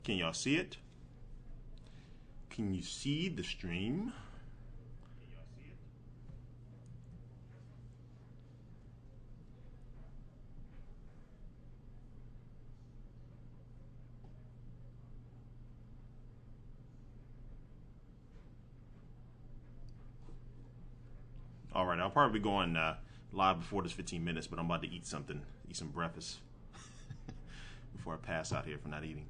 Can y'all see it? Can you see the stream? All right, I'll probably be going live before this 15 minutes, but I'm about to eat something, eat some breakfast before I pass out here from not eating.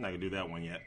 Not gonna do that one yet.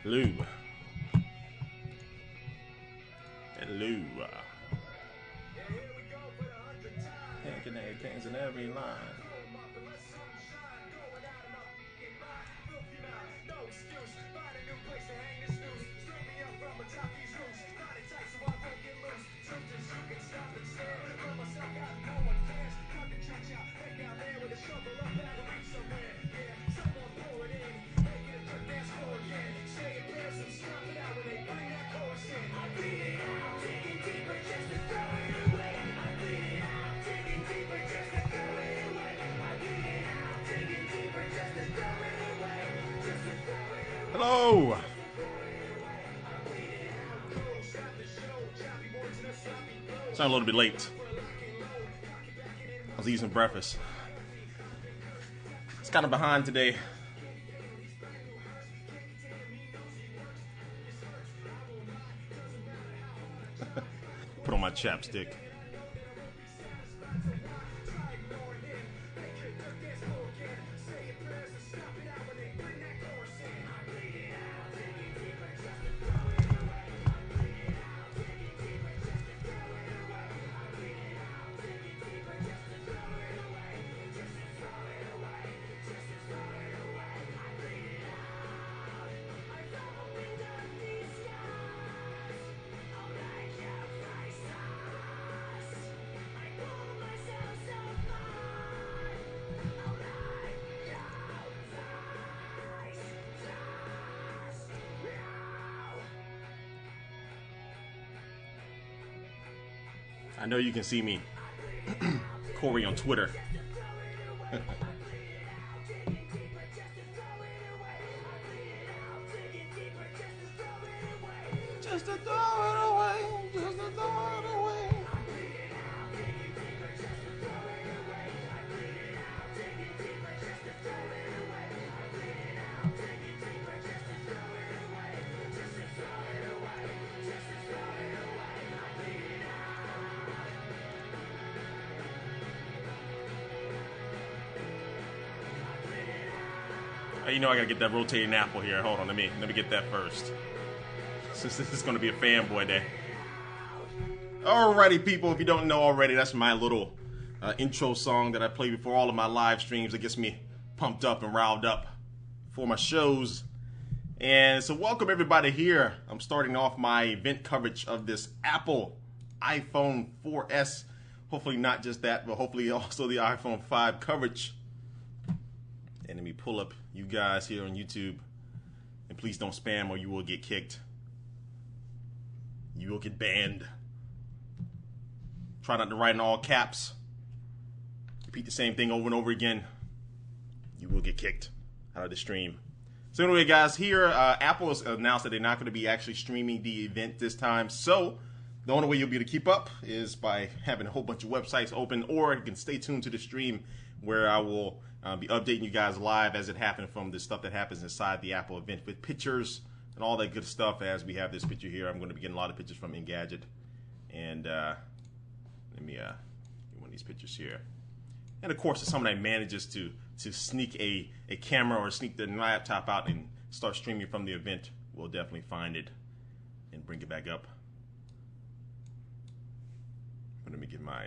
Hello. Hello. Kings in every line. Hello. Sound a little bit late. I was eating some breakfast. It's kind of behind today. Put on my chapstick. I know you can see me, Corey on Twitter. Just to throw it away, just to throw it away. You know I gotta get that rotating apple here. Hold on, let me get that first. Since this is gonna be a fanboy day. Alrighty, people, if you don't know already, that's my little intro song that I play before all of my live streams. That gets me pumped up and riled up for my shows. And so welcome everybody here. I'm starting off my event coverage of this Apple iPhone 4S. Hopefully not just that, but hopefully also the iPhone 5 coverage. And let me pull up you guys here on YouTube. And please don't spam or you will get kicked. You will get banned. Try not to write in all caps. Repeat the same thing over and over again. You will get kicked out of the stream. So anyway, guys, here Apple has announced that they're not going to be actually streaming the event this time. So the only way you'll be able to keep up is by having a whole bunch of websites open, or you can stay tuned to the stream where I will be updating you guys live as it happens from the stuff that happens inside the Apple event with pictures and all that good stuff. As we have this picture here, I'm going to be getting a lot of pictures from Engadget. And let me get one of these pictures here. And of course, if somebody manages to sneak a camera or sneak their laptop out and start streaming from the event, we'll definitely find it and bring it back up. But let me get my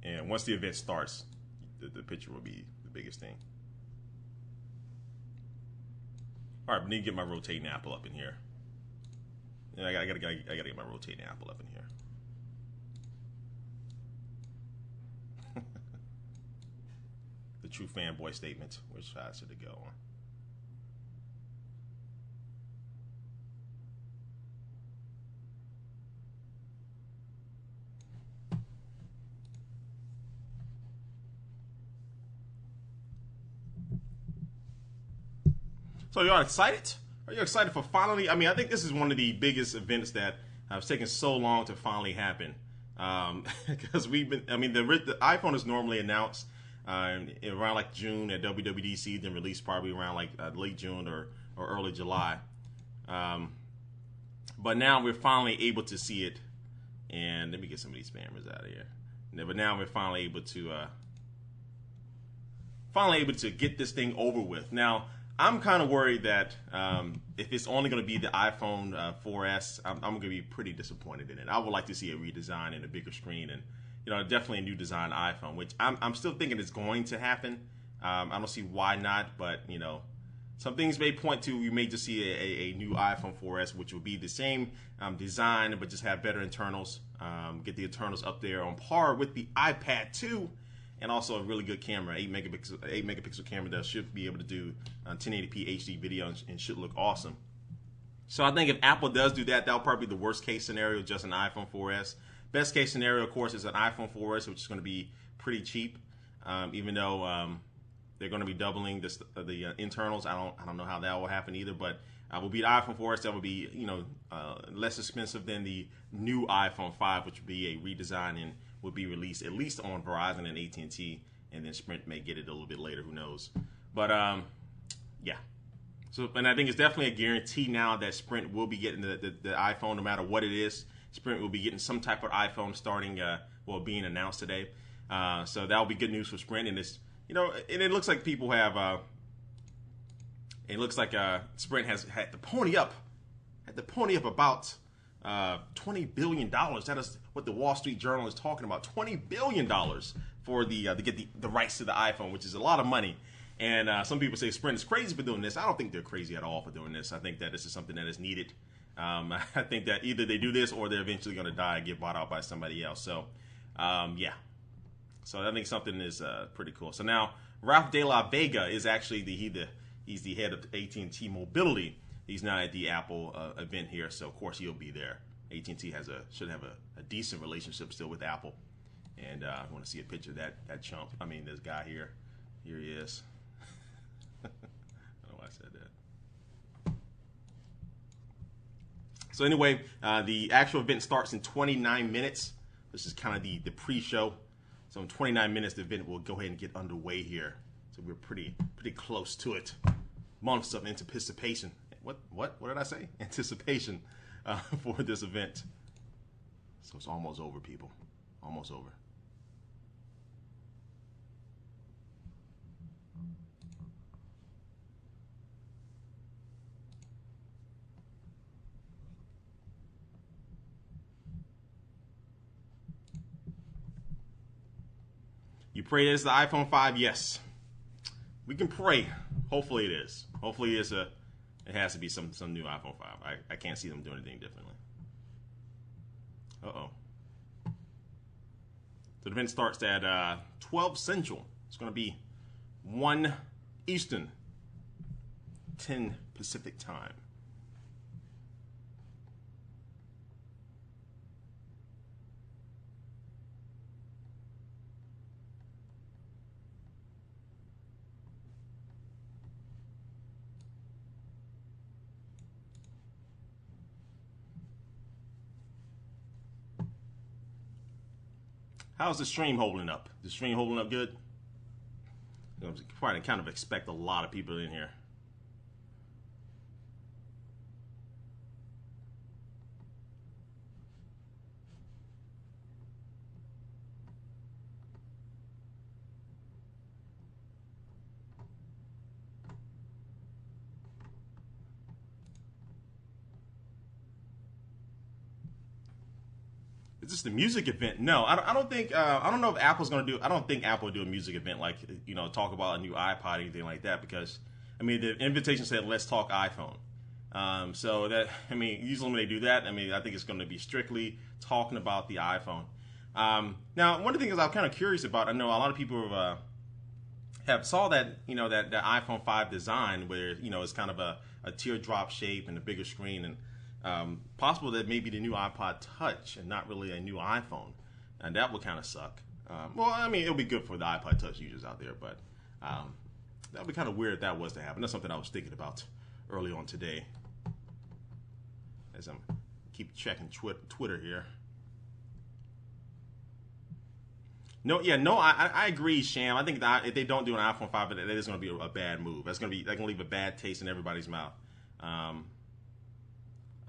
and once the event starts, the picture will be the biggest thing. All right, I need to get my rotating apple up in here. And I gotta get my rotating apple up in here. The true fanboy statement. Which side should it go on? So y'all excited? Are you excited for finally? I mean, I think this is one of the biggest events that has taken so long to finally happen. Because we've been, I mean, the iPhone is normally announced around like June at WWDC, then released probably around like late June or early July. But now we're finally able to see it. And let me get some of these spammers out of here. But now we're finally able to get this thing over with. Now, I'm kind of worried that if it's only going to be the iPhone 4S, I'm going to be pretty disappointed in it. I would like to see a redesign and a bigger screen, and definitely a new design iPhone, which I'm still thinking is going to happen. I don't see why not, but some things may point to we may just see a new iPhone 4S, which will be the same design but just have better internals. Get the internals up there on par with the iPad 2. And also a really good camera, 8 megapixel camera that should be able to do 1080p HD video and should look awesome. So I think if Apple does do that, that'll probably be the worst case scenario, just an iPhone 4S. Best case scenario, of course, is an iPhone 4S, which is going to be pretty cheap, even though they're going to be doubling the internals. I don't know how that will happen either, but will be the iPhone 4S that will be less expensive than the new iPhone 5, which would be a redesign and will be released at least on Verizon and AT&T, and then Sprint may get it a little bit later, who knows. But yeah, so, and I think it's definitely a guarantee now that Sprint will be getting the iPhone no matter what it is. Sprint will be getting some type of iPhone starting being announced today, so that will be good news for Sprint. And it's and it looks like people have it looks like Sprint has had to pony up about $20 billion. That is what the Wall Street Journal is talking about. $20 billion for to get the rights to the iPhone, which is a lot of money. And some people say Sprint is crazy for doing this. I don't think they're crazy at all for doing this. I think that this is something that is needed. I think that either they do this or they're eventually going to die and get bought out by somebody else. So, yeah. So I think something is pretty cool. So now Ralph De La Vega is actually he's the head of AT&T Mobility. He's not at the Apple event here, so of course he'll be there. AT&T should have a decent relationship still with Apple, and I want to see a picture of that chump. I mean, this guy here. Here he is. I don't know why I said that. So anyway, the actual event starts in 29 minutes. This is kind of the pre-show. So in 29 minutes, the event will go ahead and get underway here. So we're pretty close to it. Months of anticipation. What did I say? Anticipation for this event. So it's almost over, people. Almost over. You pray it's the iPhone 5? Yes. We can pray. Hopefully it is. Hopefully it has to be some new iPhone 5. I can't see them doing anything differently. Uh-oh. So the event starts at 12 Central. It's going to be 1 Eastern, 10 Pacific time. How's the stream holding up? The stream holding up good? I'm probably kind of expect a lot of people in here. Is this the music event? No, I don't think. I don't know if Apple's going to do. I don't think Apple will do a music event like talk about a new iPod or anything like that, because I mean the invitation said let's talk iPhone. So that usually when they do that, I think it's going to be strictly talking about the iPhone. Now one of the things I'm kind of curious about. I know a lot of people have saw that that iPhone 5 design where it's kind of a teardrop shape and a bigger screen, and possible that maybe the new iPod Touch and not really a new iPhone, and that would kind of suck. Well, it'll be good for the iPod Touch users out there, but that would be kind of weird if that was to happen. That's something I was thinking about early on today as I'm keep checking Twitter here. No, I agree, Sham. I think that if they don't do an iPhone 5, that is going to be a bad move. They're going to leave a bad taste in everybody's mouth.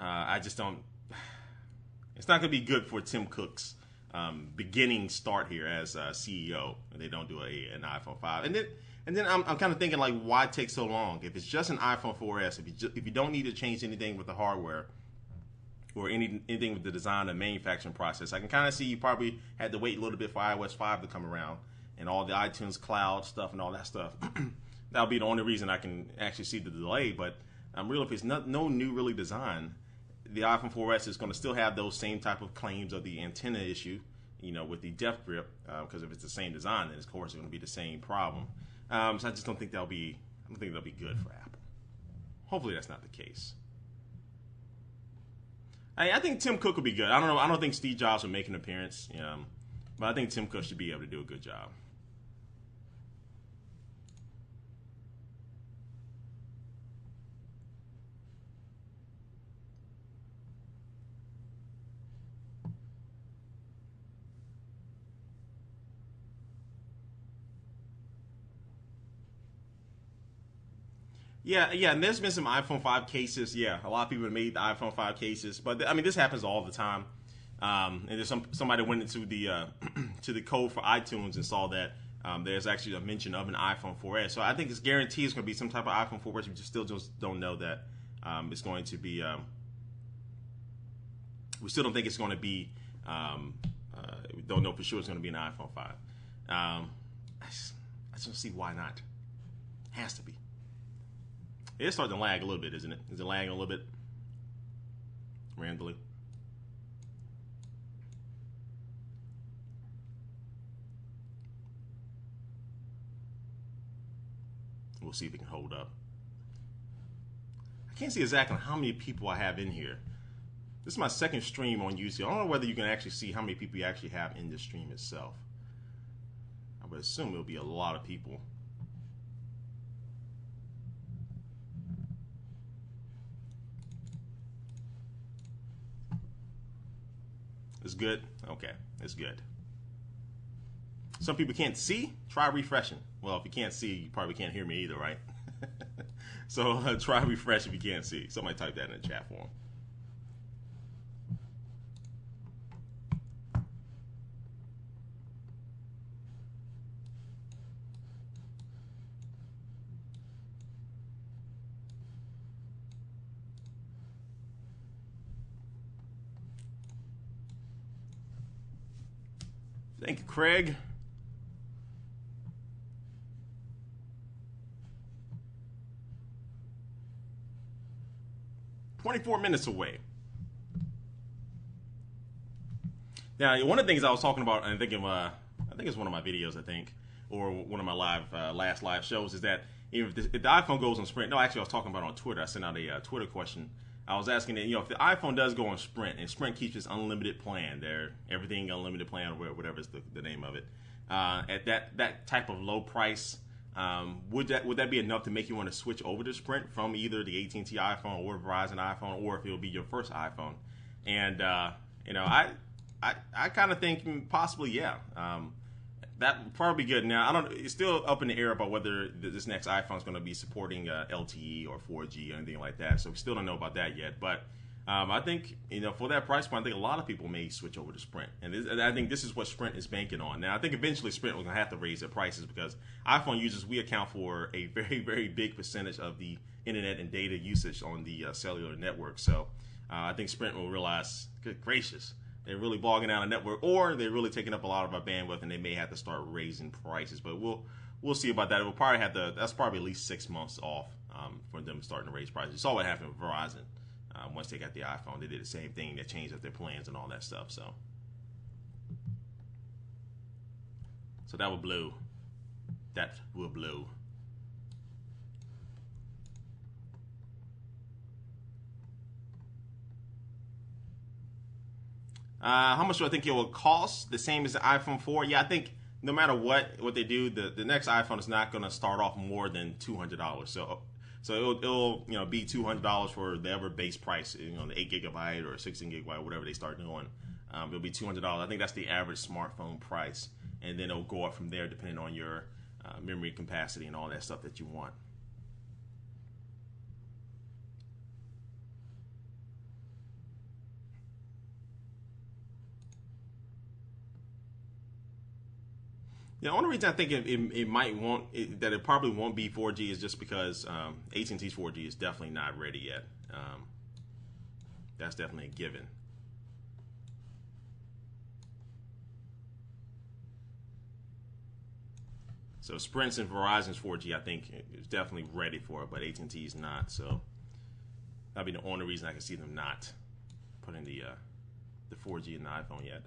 I just don't. It's not going to be good for Tim Cook's beginning start here as CEO. If they don't do an iPhone 5, and then I'm kind of thinking like, why take so long? If it's just an iPhone 4S, if you don't need to change anything with the hardware or anything with the design and manufacturing process, I can kind of see you probably had to wait a little bit for iOS 5 to come around and all the iTunes cloud stuff and all that stuff. That'll be the only reason I can actually see the delay. But really, if it's no new really design, the iPhone 4S is going to still have those same type of claims of the antenna issue, with the depth grip, because if it's the same design, then of course it's going to be the same problem. So I just don't think that'll be good for Apple. Hopefully that's not the case. I think Tim Cook will be good. I don't know. I don't think Steve Jobs will make an appearance, but I think Tim Cook should be able to do a good job. Yeah, and there's been some iPhone 5 cases. Yeah, a lot of people have made the iPhone 5 cases, but this happens all the time. And there's somebody went into the to the code for iTunes and saw that there's actually a mention of an iPhone 4S. So I think it's guaranteed it's going to be some type of iPhone 4S. We just don't know that it's going to be. We still don't think it's going to be. We don't know for sure it's going to be an iPhone 5. I just don't see why not. Has to be. It's starting to lag a little bit, isn't it? Is it lagging a little bit? Randomly. We'll see if it can hold up. I can't see exactly how many people I have in here. This is my second stream on YouTube. I don't know whether you can actually see how many people you actually have in the stream itself. I would assume it'll be a lot of people. It's good? Okay, it's good. Some people can't see? Try refreshing. Well, if you can't see, you probably can't hear me either, right? So try refresh if you can't see. Somebody type that in the chat form. Thank you, Craig. 24 minutes away. Now, one of the things I was talking about, and I think it's one of my videos, or one of my last live shows, is that if the iPhone goes on Sprint, no, actually I was talking about it on Twitter. I sent out a Twitter question. I was asking that, if the iPhone does go on Sprint, and Sprint keeps its unlimited plan, their everything unlimited plan, or whatever is the name of it, at that type of low price, would that be enough to make you want to switch over to Sprint from either the AT&T iPhone or Verizon iPhone, or if it'll be your first iPhone? And I kind of think possibly, yeah. That would probably be good. Now, it's still up in the air about whether this next iPhone is going to be supporting LTE or 4G or anything like that. So we still don't know about that yet. But I think, for that price point, I think a lot of people may switch over to Sprint. And I think this is what Sprint is banking on. Now, I think eventually Sprint was going to have to raise their prices, because iPhone users, we account for a very, very big percentage of the internet and data usage on the cellular network. So I think Sprint will realize, good gracious, they're really bogging down a network, or they're really taking up a lot of our bandwidth, and they may have to start raising prices. But we'll see about that. We'll probably that's probably at least 6 months off for them starting to raise prices. You saw what happened with Verizon once they got the iPhone. They did the same thing. They changed up their plans and all that stuff. So that will blow. That will blow. How much do I think it will cost? The same as the iPhone 4? Yeah, I think no matter what they do, the next iPhone is not going to start off more than $200. So it'll be $200 for the ever base price. The 8 gigabyte or 16 gigabyte, whatever they start doing. It'll be $200. I think that's the average smartphone price, and then it'll go up from there depending on your memory capacity and all that stuff that you want. The only reason I think it probably won't be 4G is just because AT&T's 4G is definitely not ready yet. That's definitely a given. So Sprint's and Verizon's 4G, I think, is definitely ready for it, but AT&T's not. So that'd be the only reason I can see them not putting the 4G in the iPhone yet.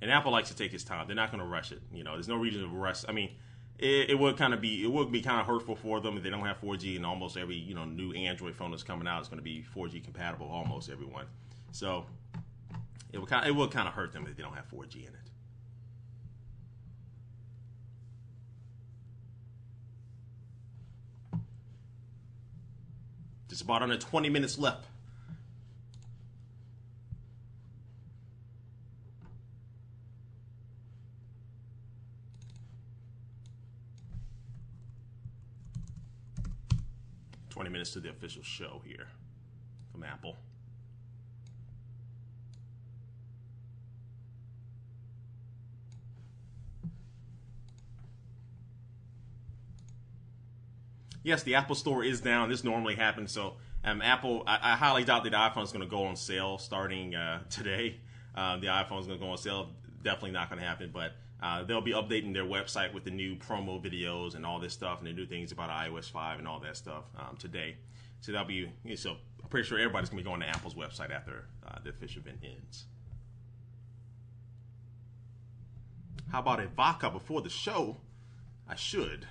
And Apple likes to take its time. They're not going to rush it. There's no reason to rush. I mean, it would be kind of hurtful for them if they don't have 4G, and almost every new Android phone that's coming out is going to be 4G compatible, almost everyone. So it would kind of hurt them if they don't have 4G in it. Just about under 20 minutes left. Minutes to the official show here from Apple. Yes, the Apple Store is down. This normally happens. So Apple, I highly doubt that the iPhone is going to go on sale starting today. The iPhone is going to go on sale. Definitely not going to happen. But they'll be updating their website with the new promo videos and all this stuff, and the new things about iOS 5 and all that stuff today. So that'll be. So I'm pretty sure everybody's going to be going to Apple's website after the official event ends. How about a vodka before the show? I should.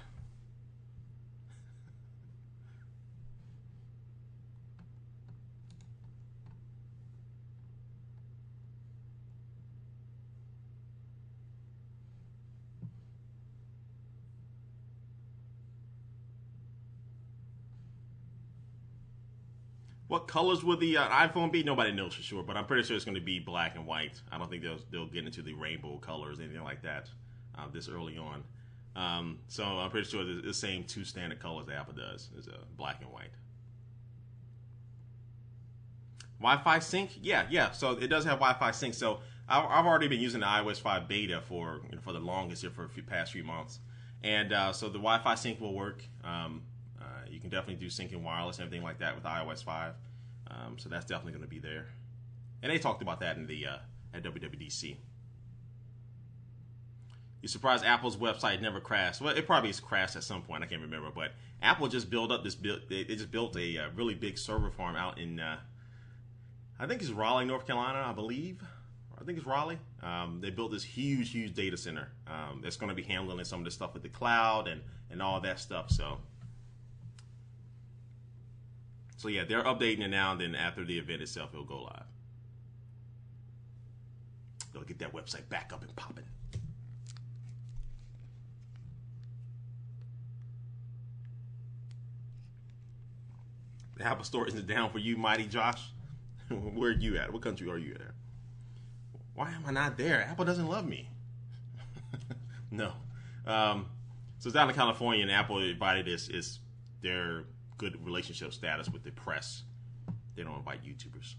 What colors will the iPhone be? Nobody knows for sure, but I'm pretty sure it's going to be black and white. I don't think they'll get into the rainbow colors, anything like that, this early on. So I'm pretty sure the same two standard colors that Apple does is black and white. Wi-Fi sync? Yeah. So it does have Wi-Fi sync. So I've already been using the iOS 5 beta for the longest here for the past few months, and so the Wi-Fi sync will work. You can definitely do syncing wireless and everything like that with iOS 5. So that's definitely going to be there. And they talked about that in the at WWDC. You're surprised Apple's website never crashed? Well, it probably has crashed at some point. I can't remember, but Apple just built up this. They just built a really big server farm out in I think it's Raleigh, North Carolina, I believe. I think it's Raleigh. They built this huge data center that's going to be handling some of the stuff with the cloud and all that stuff. So yeah, they're updating it now, and then after the event itself, it'll go live. They'll get that website back up and popping. The Apple Store isn't down for you, Mighty Josh. Where are you at? What country are you at? Why am I not there? Apple doesn't love me. No. So it's down in California, and Apple invited is their good relationship status with the press. They don't invite YouTubers.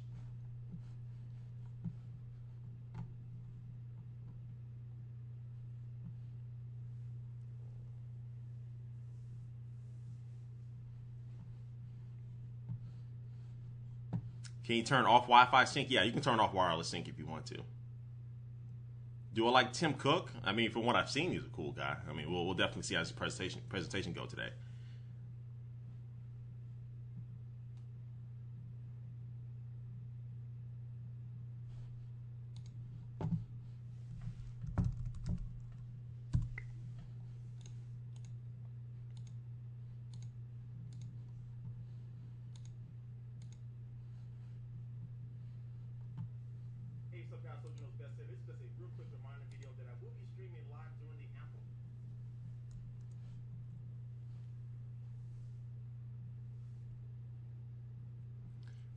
Can you turn off Wi-Fi sync? Yeah, you can turn off wireless sync if you want to. Do I like Tim Cook? I mean, from what I've seen, he's a cool guy. I mean, we'll definitely see how his presentation go today.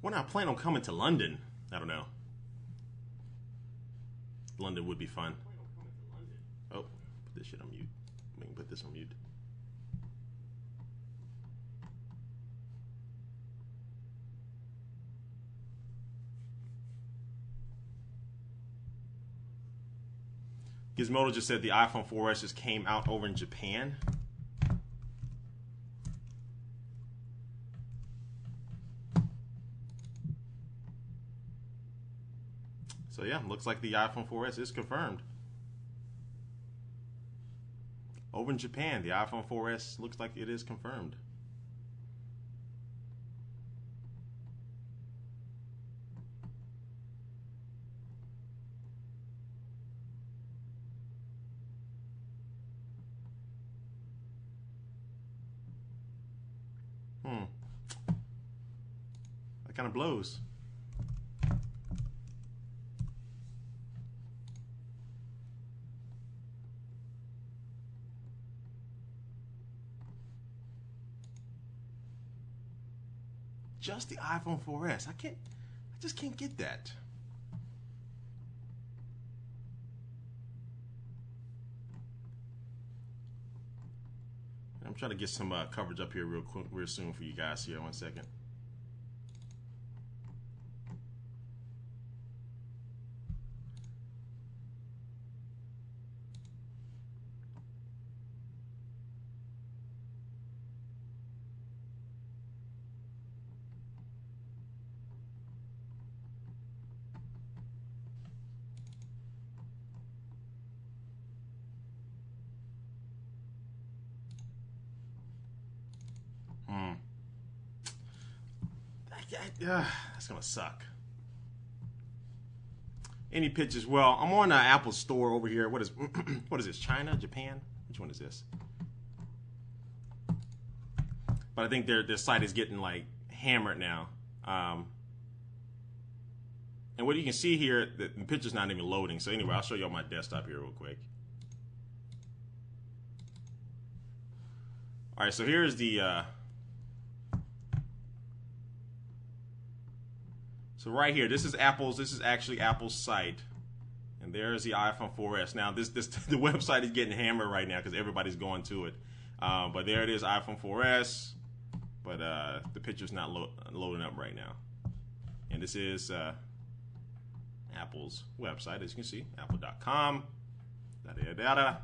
When I plan on coming to London, I don't know. London would be fun. Oh, put this shit on mute. We can put this on mute. Gizmodo just said the iPhone 4S just came out over in Japan. So yeah, looks like the iPhone 4S is confirmed. Over in Japan, the iPhone 4S looks like it is confirmed. That kind of blows. Just the iPhone 4S. I just can't get that. I'm trying to get some coverage up here real soon for you guys here. 1 second. That's gonna suck. Any pictures? Well, I'm on Apple Store over here. What is what is this? China, Japan? Which one is this? But I think their site is getting like hammered now. And what you can see here, the picture's not even loading. So anyway, I'll show you on my desktop here real quick. All right, so here's the. So right here, this is actually Apple's site, and there's the iPhone 4S. Now the website is getting hammered right now because everybody's going to it. But there it is, iPhone 4S. But the picture's not loading up right now. And this is Apple's website, as you can see, apple.com. Da-da-da-da.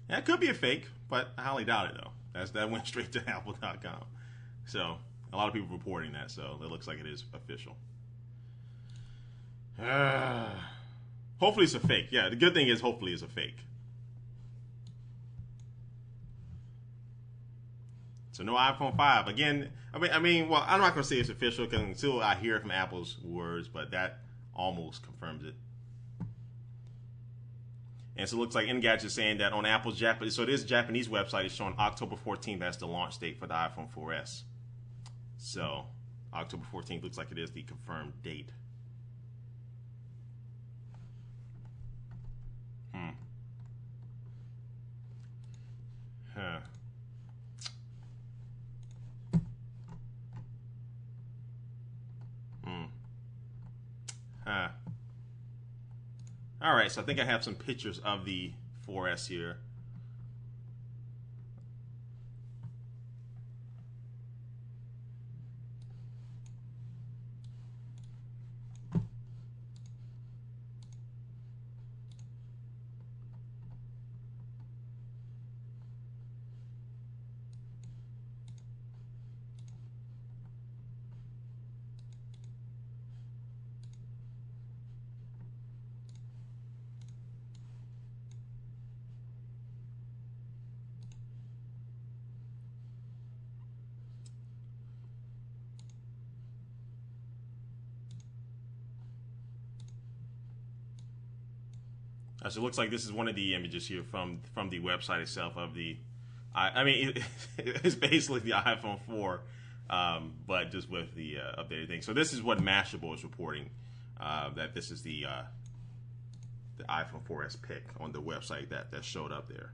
Yeah, it could be a fake, but I highly doubt it, though. That went straight to apple.com. So, a lot of people reporting that, so it looks like it is official. Hopefully it's a fake. Yeah, the good thing is hopefully it's a fake. So no iPhone 5 again. Well, I'm not gonna say it's official because until I hear from Apple's words, but that almost confirms it. And so it looks like Engadget is saying that on Apple's Japanese, so this Japanese website is showing October 14th as the launch date for the iPhone 4S. So October 14th looks like it is the confirmed date. Huh. Huh. All right, so I think I have some pictures of the 4S here. So it looks like this is one of the images here from the website itself of the. It's basically the iPhone 4, but just with the updated thing. So this is what Mashable is reporting, that this is the iPhone 4S pic on the website that showed up there.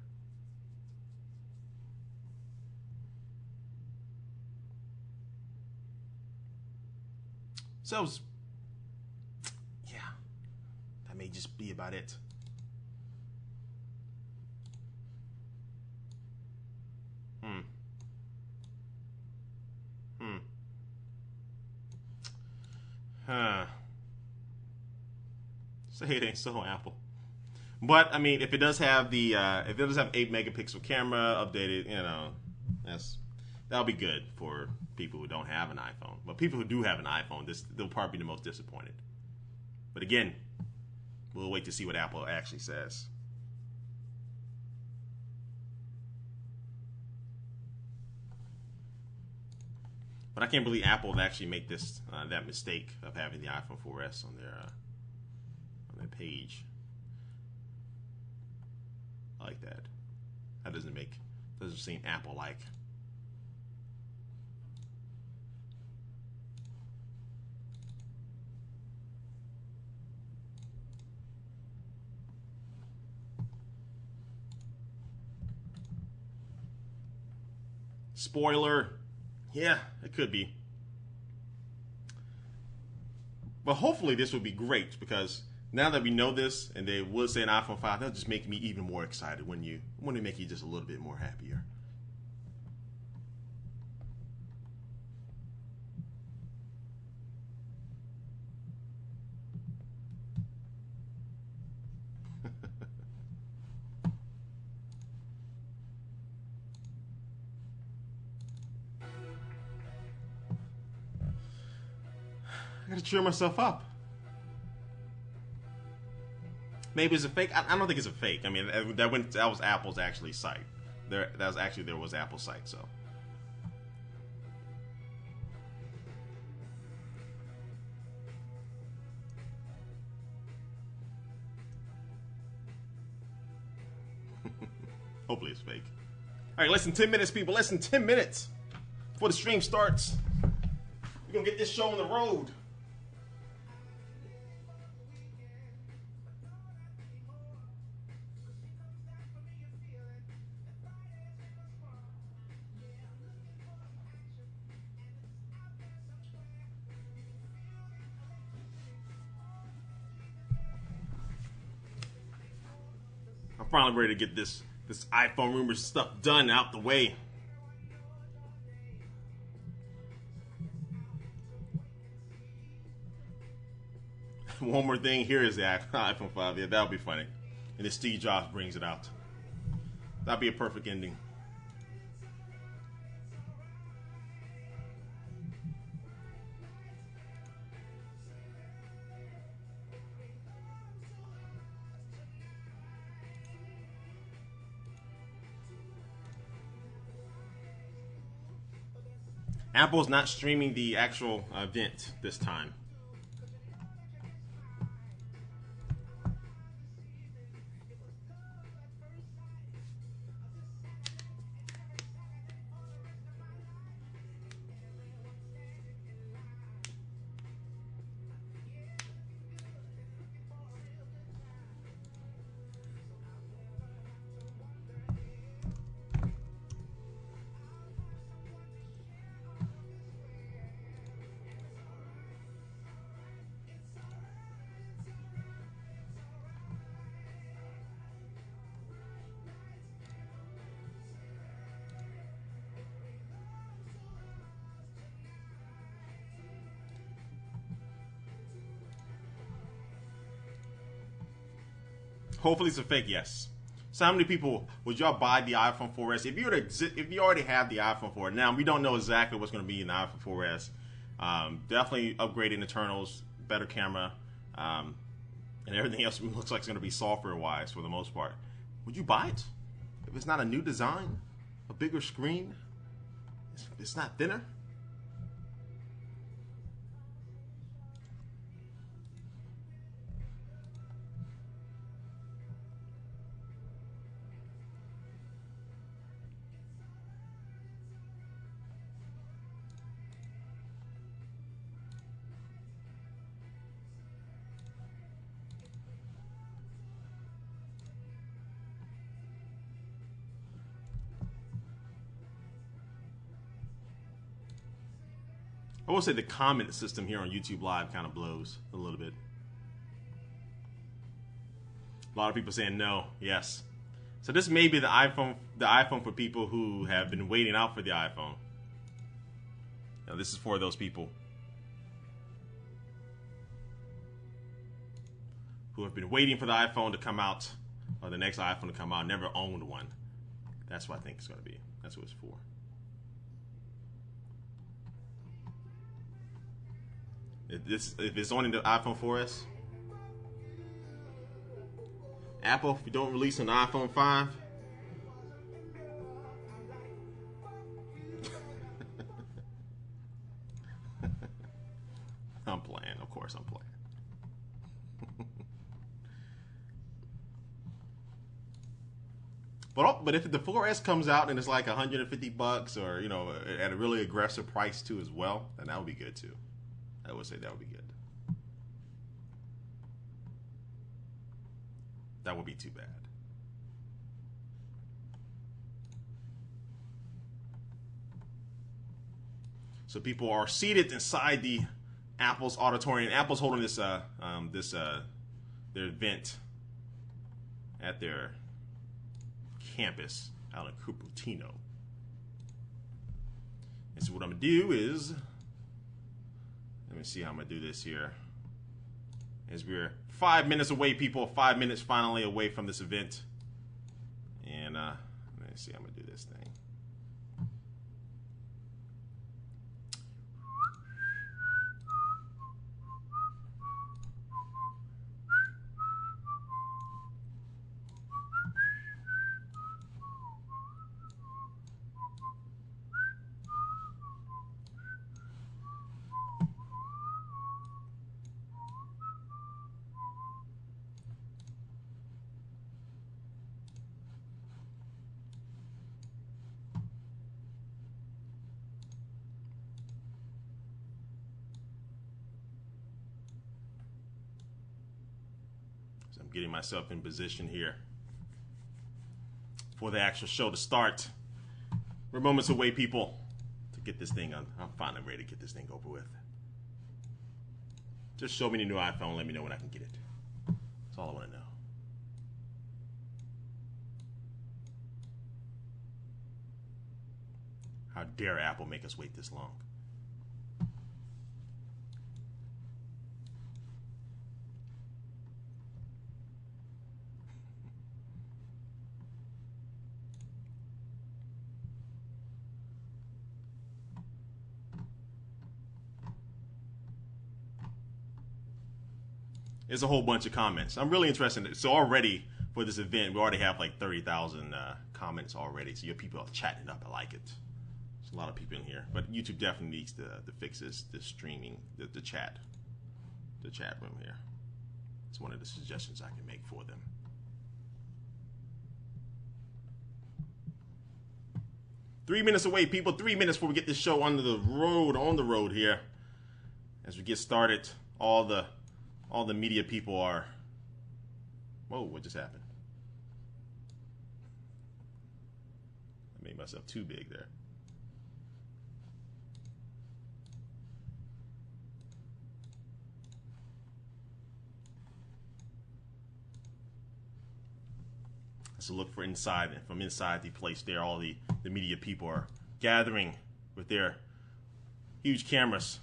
So, yeah, that may just be about it. Say it ain't so, Apple. But I mean, if it does have the 8 megapixel camera updated, that'll be good for people who don't have an iPhone. But people who do have an iPhone, they'll probably be the most disappointed. But again, we'll wait to see what Apple actually says. But I can't believe Apple would actually make that mistake of having the iPhone 4S on their page. I like that. That doesn't seem Apple-like. Spoiler. Yeah, it could be. But hopefully this will be great, because now that we know this and they will say an iPhone 5, that'll just make me even more excited when they make you just a little bit more happier. I gotta cheer myself up. Maybe it's a fake. I don't think it's a fake. I mean, that was Apple's actually site. There was Apple's site. So. Hopefully it's fake. All right, less than 10 minutes, people. Less than 10 minutes before the stream starts. We're gonna get this show on the road. I'm finally ready to get this iPhone rumor stuff done out the way. One more thing, here is the iPhone 5. Yeah, that'll be funny. And then Steve Jobs brings it out. That'd be a perfect ending. Apple's not streaming the actual event this time. Hopefully it's a fake yes. So how many people would y'all buy the iPhone 4S if you already have the iPhone 4? Now we don't know exactly what's going to be in the iPhone 4S. Definitely upgrading internals, better camera, and everything else looks like it's going to be software wise for the most part. Would you buy it if it's not a new design, a bigger screen? It's not thinner. I will say the comment system here on YouTube Live kind of blows a little bit. A lot of people saying no, yes. So this may be the iPhone for people who have been waiting out for the iPhone. Now this is for those people who have been waiting for the iPhone to come out, or the next iPhone to come out, never owned one. That's what I think it's going to be. That's what it's for. If it's only the iPhone 4S, Apple, if you don't release an iPhone 5, I'm playing. Of course, I'm playing. But if the 4S comes out and it's like $150, or at a really aggressive price too as well, then that would be good too. I would say that would be good. That would be too bad. So people are seated inside the Apple's auditorium. Apple's holding this their event at their campus out in Cupertino. And so what I'm gonna do is, let me see how I'm gonna do this here. As we're 5 minutes away, people, 5 minutes finally away from this event. And let me see how I'm gonna do this thing. I'm getting myself in position here for the actual show to start. We're moments away, people, to get this thing on. I'm finally ready to get this thing over with. Just show me the new iPhone. Let me know when I can get it. That's all I want to know. How dare Apple make us wait this long? There's a whole bunch of comments. I'm really interested. So already for this event, we already have like 30,000 comments already. So your people are chatting up. I like it. There's a lot of people in here, but YouTube definitely needs to fix this streaming, the chat room here. It's one of the suggestions I can make for them. Three minutes away, people. 3 minutes before we get this show on the road here. As we get started, all the media people are. Whoa! What just happened? I made myself too big there. So look for inside, and from inside the place there, all the media people are gathering with their huge cameras.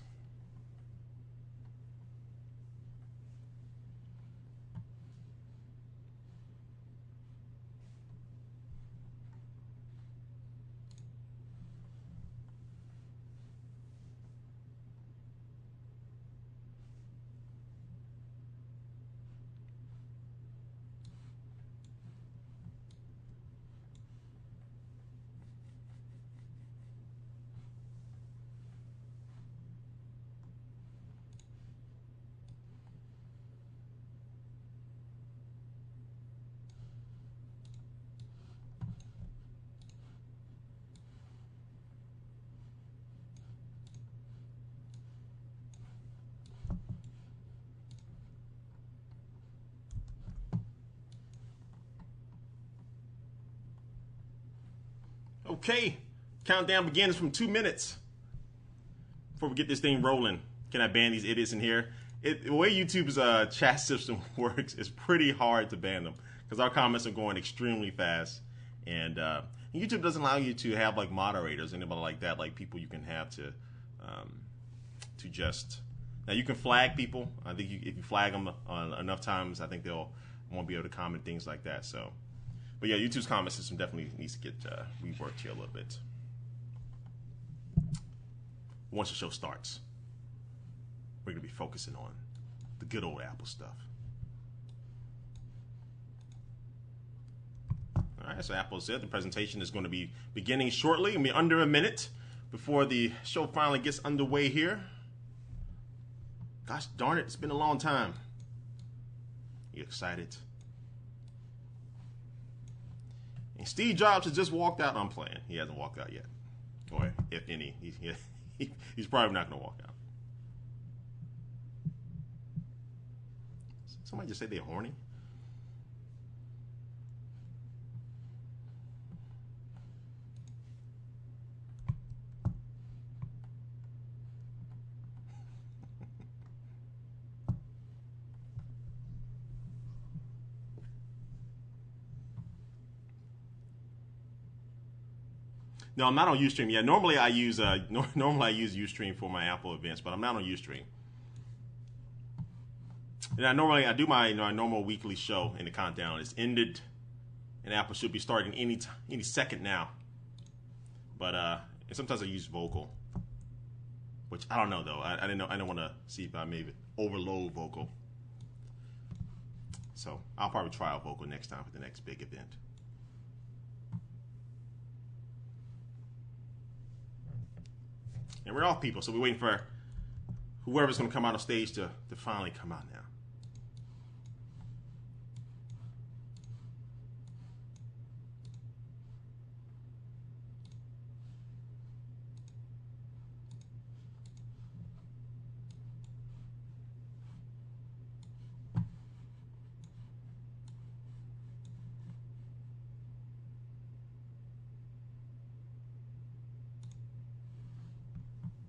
Okay, countdown begins from 2 minutes. Before we get this thing rolling, can I ban these idiots in here? The way YouTube's chat system works, it's pretty hard to ban them because our comments are going extremely fast, and YouTube doesn't allow you to have like moderators, anybody like that, like people you can have to just. Now you can flag people. I think if you flag them enough times, I think they'll won't be able to comment things like that. So. But yeah, YouTube's comment system definitely needs to get reworked here a little bit. Once the show starts, we're going to be focusing on the good old Apple stuff. All right, so Apple said the presentation is going to be beginning shortly. It'll be under a minute before the show finally gets underway here. Gosh darn it, it's been a long time. You excited? And Steve Jobs has just walked out. I'm playing. He hasn't walked out yet. Or if any, he's probably not going to walk out. Somebody just say they're horny? No, I'm not on Ustream yet. Normally I use Ustream for my Apple events, but I'm not on Ustream. And I do my normal weekly show, and the countdown is ended, and Apple should be starting any second now. But and sometimes I use Vocal, which I don't know though. I didn't know. I don't want to see if I maybe overload Vocal. So I'll probably try out Vocal next time for the next big event. And we're off, people, so we're waiting for whoever's going to come out on stage to finally come out now.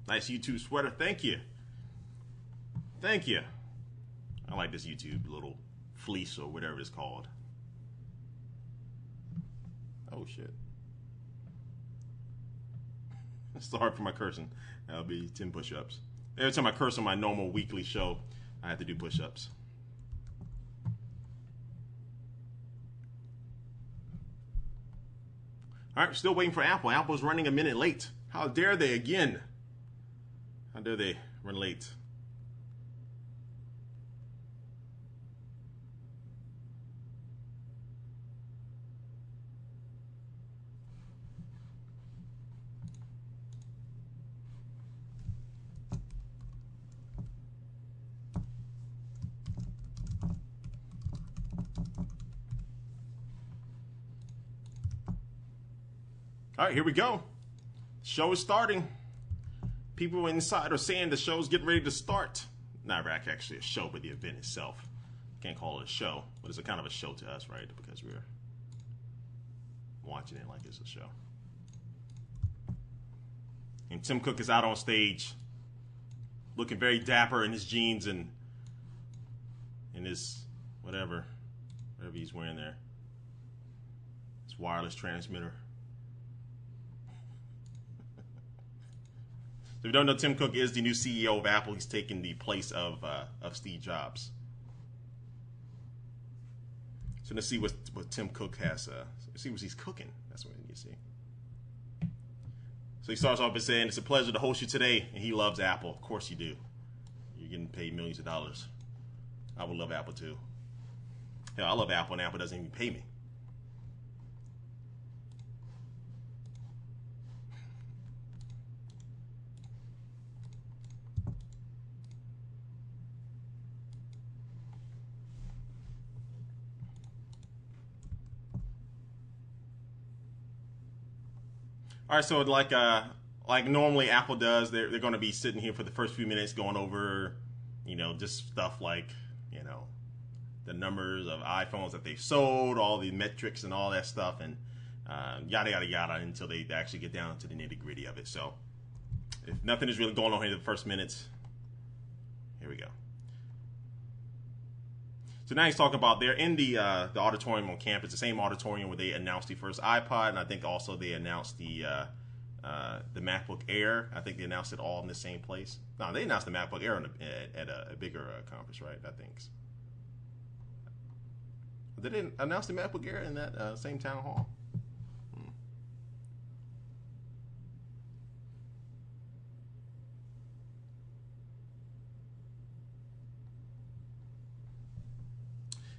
Nice YouTube sweater. Thank you. Thank you. I like this YouTube little fleece or whatever it's called. Oh, shit. Sorry for my cursing. That'll be 10 push-ups. Every time I curse on my normal weekly show, I have to do push-ups. All right, still waiting for Apple. Apple's running a minute late. How dare they again? How dare they run late? All right, here we go. Show is starting. People inside are saying the show's getting ready to start. Not actually a show, but the event itself. Can't call it a show, but it's a kind of a show to us, right? Because we're watching it like it's a show. And Tim Cook is out on stage, looking very dapper in his jeans and in his whatever he's wearing there. His wireless transmitter. So if you don't know, Tim Cook is the new CEO of Apple. He's taking the place of Steve Jobs. So let's see what Tim Cook has. See what he's cooking. That's what you see. So he starts off by saying, "It's a pleasure to host you today," and he loves Apple. Of course you do. You're getting paid millions of dollars. I would love Apple too. Hell, I love Apple, and Apple doesn't even pay me. All right, so like normally Apple does, they're going to be sitting here for the first few minutes going over, just stuff like, the numbers of iPhones that they've sold, all the metrics and all that stuff, and yada, yada, yada, until they actually get down to the nitty-gritty of it. So if nothing is really going on here in the first minutes, here we go. So now he's talking about they're in the auditorium on campus, the same auditorium where they announced the first iPod, and I think also they announced the MacBook Air. I think they announced it all in the same place. No, they announced the MacBook Air at a bigger conference, right? I think. They didn't announce the MacBook Air in that same town hall.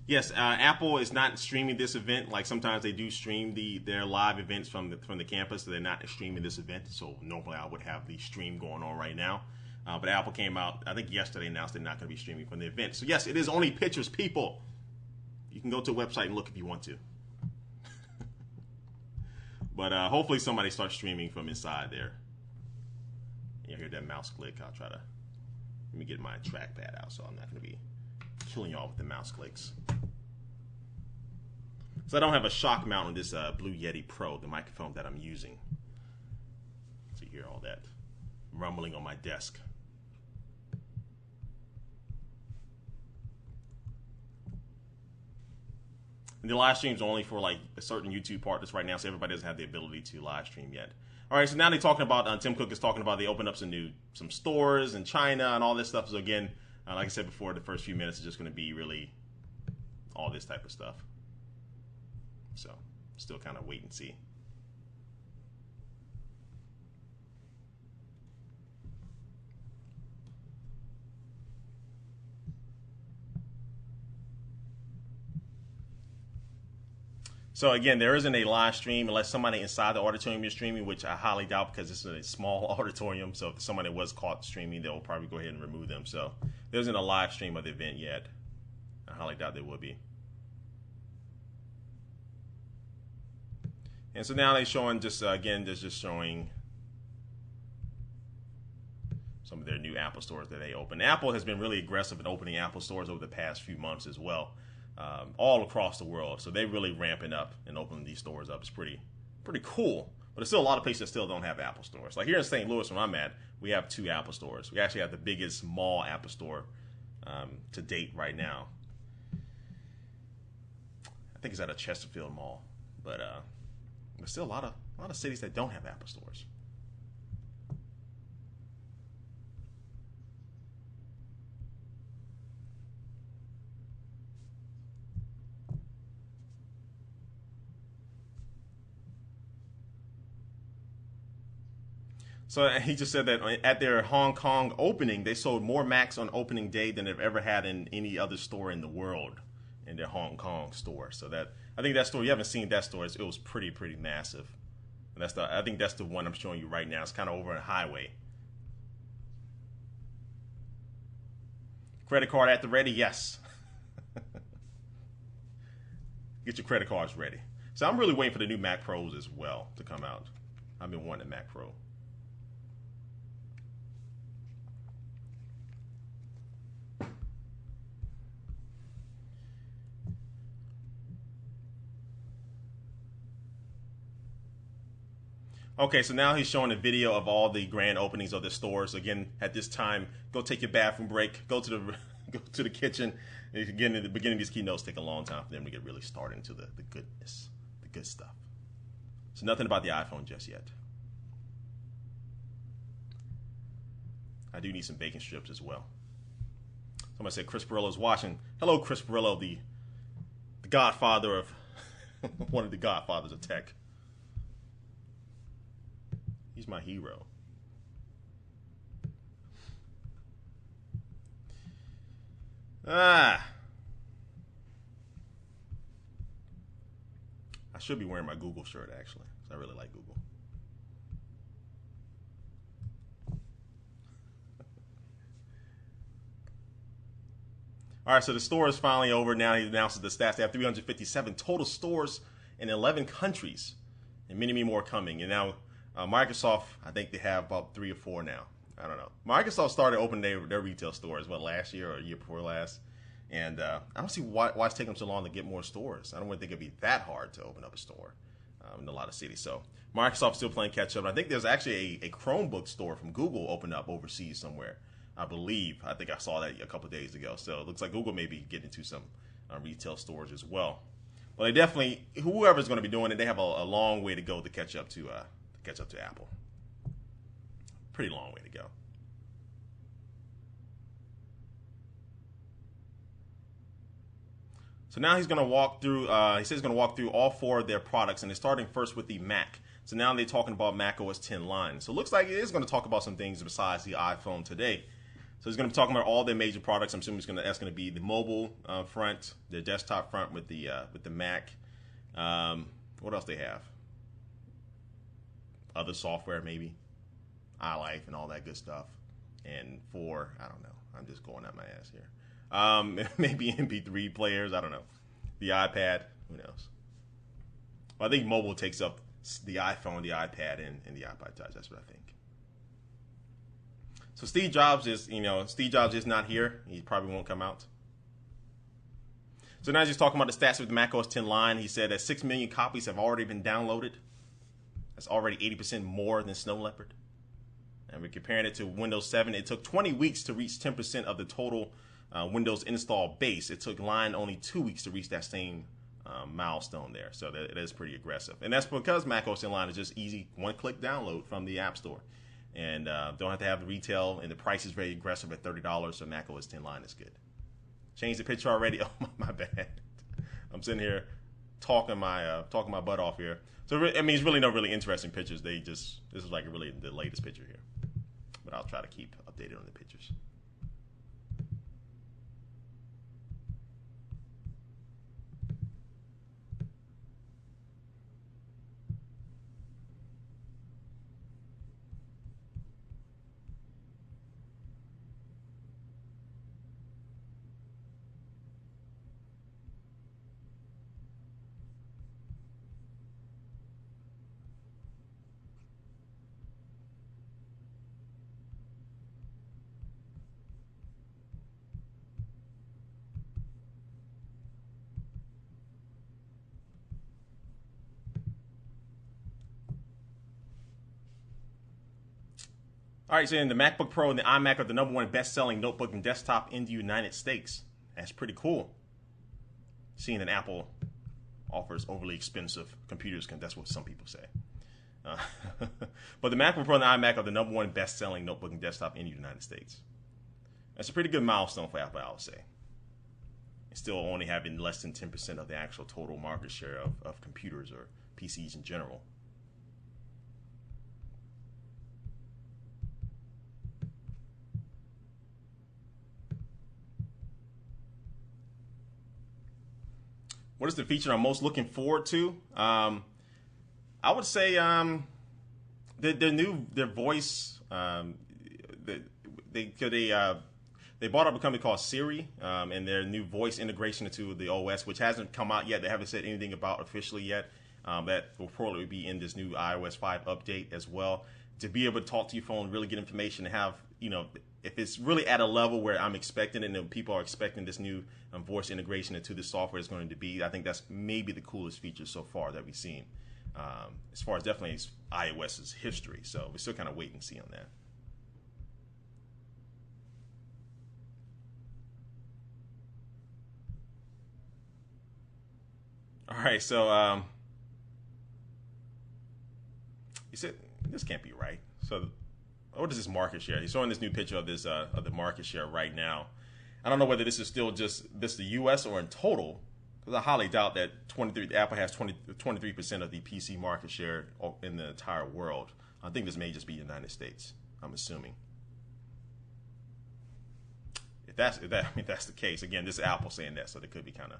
Yes, Apple is not streaming this event. Like sometimes they do stream their live events from the campus. So they're not streaming this event. So normally I would have the stream going on right now. But Apple came out, I think yesterday, announced they're not going to be streaming from the event. So yes, it is only pictures, people. You can go to a website and look if you want to. But hopefully somebody starts streaming from inside there. You hear that mouse click? I'll try to, let me get my trackpad out so I'm not going to be killing y'all with the mouse clicks. So I don't have a shock mount on this Blue Yeti Pro, the microphone that I'm using. So you hear all that rumbling on my desk. And the live stream's only for like a certain YouTube partners right now, so everybody doesn't have the ability to live stream yet. All right, so now they're talking about, Tim Cook is talking about they opened up some stores in China and all this stuff. So again, like I said before, the first few minutes is just going to be really all this type of stuff. So, still kind of wait and see. So again, there isn't a live stream unless somebody inside the auditorium is streaming, which I highly doubt because this is a small auditorium. So if somebody was caught streaming, they'll probably go ahead and remove them. So there isn't a live stream of the event yet. I highly doubt there will be. And so now they're showing just, again, they're just showing some of their new Apple stores that they opened. Apple has been really aggressive in opening Apple stores over the past few months as well, all across the world. So they're really ramping up and opening these stores up. It's pretty cool. But there's still a lot of places that still don't have Apple stores. Like here in St. Louis, where I'm at, we have 2 Apple stores. We actually have the biggest mall Apple store to date right now. I think it's at a Chesterfield Mall, but there's still a lot of cities that don't have Apple stores. So he just said that at their Hong Kong opening, they sold more Macs on opening day than they've ever had in any other store in the world, in their Hong Kong store. So that, I think that store, you haven't seen that store, it was pretty massive. And I think that's the one I'm showing you right now. It's kind of over on the highway. Credit card at the ready, yes. Get your credit cards ready. So I'm really waiting for the new Mac Pros as well to come out. I've been wanting a Mac Pro. Okay, so now he's showing a video of all the grand openings of the stores. Again, at this time, go take your bathroom break, go to the go to the kitchen. Again, in the beginning, these keynotes take a long time for them to get really started into the goodness, the good stuff. So nothing about the iPhone just yet. I do need some bacon strips as well. Somebody said Chris Pirillo's watching. Hello, Chris Pirillo, the godfather of one of the godfathers of tech. He's my hero. I should be wearing my Google shirt, actually, because I really like Google. All right, so the store is finally over. Now he announces the stats. They have 357 total stores in 11 countries, and many, many more coming. And now Microsoft, I think they have about 3 or 4 now. I don't know. Microsoft started opening their retail stores, last year or a year before last? And I don't see why it's taking them so long to get more stores. I don't think it'd be that hard to open up a store in a lot of cities. So Microsoft's still playing catch up. I think there's actually a Chromebook store from Google opened up overseas somewhere. I believe. I think I saw that a couple of days ago. So it looks like Google may be getting into some retail stores as well. But they definitely, whoever's going to be doing it, they have a long way to go to catch up to Apple. Pretty long way to go. So now he's going to walk through, he says he's going to walk through all 4 of their products, and they're starting first with the Mac. So now they're talking about Mac OS 10 line. So it looks like it is going to talk about some things besides the iPhone today. So he's going to be talking about all their major products. I'm assuming that's going to be the mobile front, the desktop front with the Mac. What else they have? Other software maybe, iLife and all that good stuff. And I don't know. I'm just going out my ass here. Maybe MP3 players. I don't know. The iPad. Who knows? Well, I think mobile takes up the iPhone, the iPad, and the iPod Touch. That's what I think. So Steve Jobs is not here. He probably won't come out. So now he's just talking about the stats with the Mac OS 10 line. He said that 6 million copies have already been downloaded. That's already 80% more than Snow Leopard. And we're comparing it to Windows 7. It took 20 weeks to reach 10% of the total Windows install base. It took Line only 2 weeks to reach that same milestone there. So that is pretty aggressive. And that's because Mac OS 10 Line is just easy, one-click download from the App Store. And don't have to have the retail, and the price is very aggressive at $30, so Mac OS 10 Line is good. Change the picture already? Oh, my bad. I'm sitting here talking my butt off here. So, I mean, it's really no really interesting pictures. This is like really the latest picture here. But I'll try to keep updated on the pictures. All right, so then the MacBook Pro and the iMac are the #1 best-selling notebook and desktop in the United States. That's pretty cool. Seeing that Apple offers overly expensive computers, that's what some people say. But the MacBook Pro and the iMac are the #1 best-selling notebook and desktop in the United States. That's a pretty good milestone for Apple, I would say. It's still only having less than 10% of the actual total market share of computers or PCs in general. What is the feature I'm most looking forward to? I would say their voice. They bought up a company called Siri, and their new voice integration into the OS, which hasn't come out yet. They haven't said anything about officially yet. that will probably be in this new iOS 5 update as well. To be able to talk to your phone, really get information, and have, if it's really at a level where I'm expecting it and people are expecting this new voice integration into the software is going to be, I think that's maybe the coolest feature so far that we've seen, as far as definitely iOS's history. So we're still kind of wait and see on that. All right, so you said this can't be right. So what is this market share? He's showing this new picture of this of the market share right now. I don't know whether this is still just this the U.S. or in total, because I highly doubt that Apple has 23% of the PC market share in the entire world. I think this may just be United States. I'm assuming. If that's the case, again, this is Apple saying that, so they could be kind of.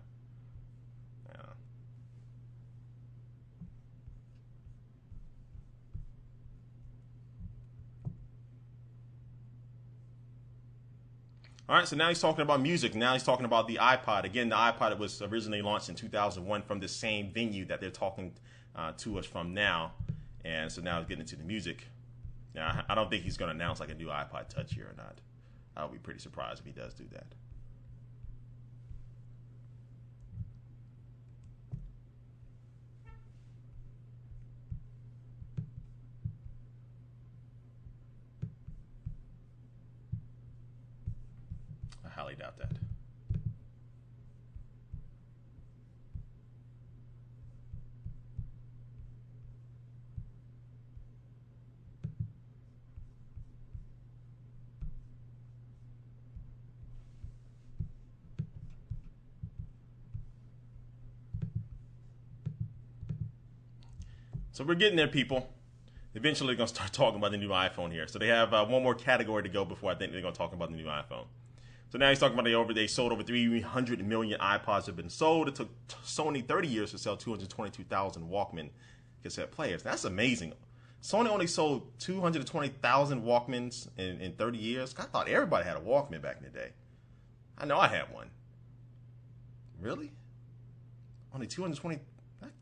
All right, so now he's talking about music. Now he's talking about the iPod. Again, the iPod was originally launched in 2001 from the same venue that they're talking to us from now. And so now he's getting into the music. Now, I don't think he's going to announce like a new iPod Touch here or not. I'll be pretty surprised if he does do that. I highly doubt that. So we're getting there, people. Eventually, they're going to start talking about the new iPhone here. So they have one more category to go before I think they're going to talk about the new iPhone. So now he's talking about they sold over 300 million iPods have been sold. It took Sony 30 years to sell 222,000 Walkman cassette players. That's amazing. Sony only sold 220,000 Walkmans in 30 years. I thought everybody had a Walkman back in the day. I know I had one. Really? Only 220?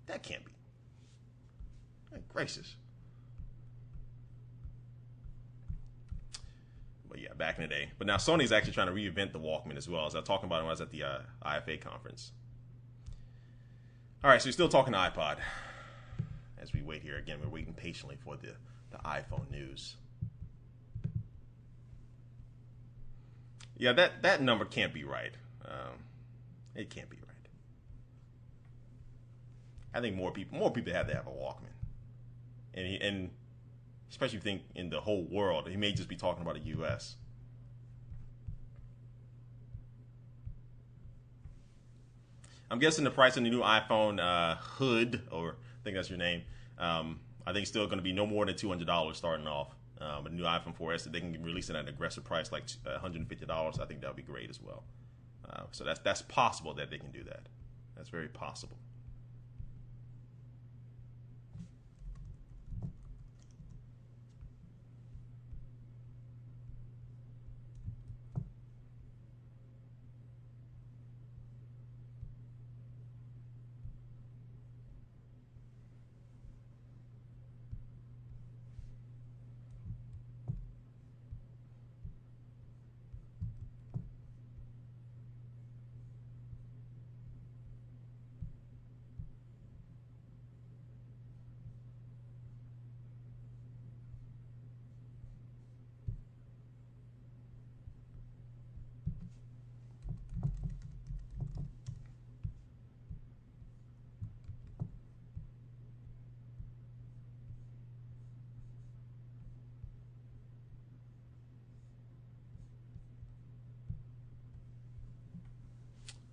That can't be. Good gracious. But yeah, back in the day. But now Sony's actually trying to reinvent the Walkman as well. As I was talking about it when I was at the IFA conference. All right, so we're still talking iPod. As we wait here again, we're waiting patiently for the iPhone news. Yeah, that number can't be right. It can't be right. I think more people have to have a Walkman. And especially if you think in the whole world, he may just be talking about the U.S. I'm guessing the price of the new iPhone hood, or I think that's your name, I think it's still going to be no more than $200 starting off. A new iPhone 4S, if they can release it at an aggressive price like $150, I think that would be great as well. So that's possible that they can do that. That's very possible.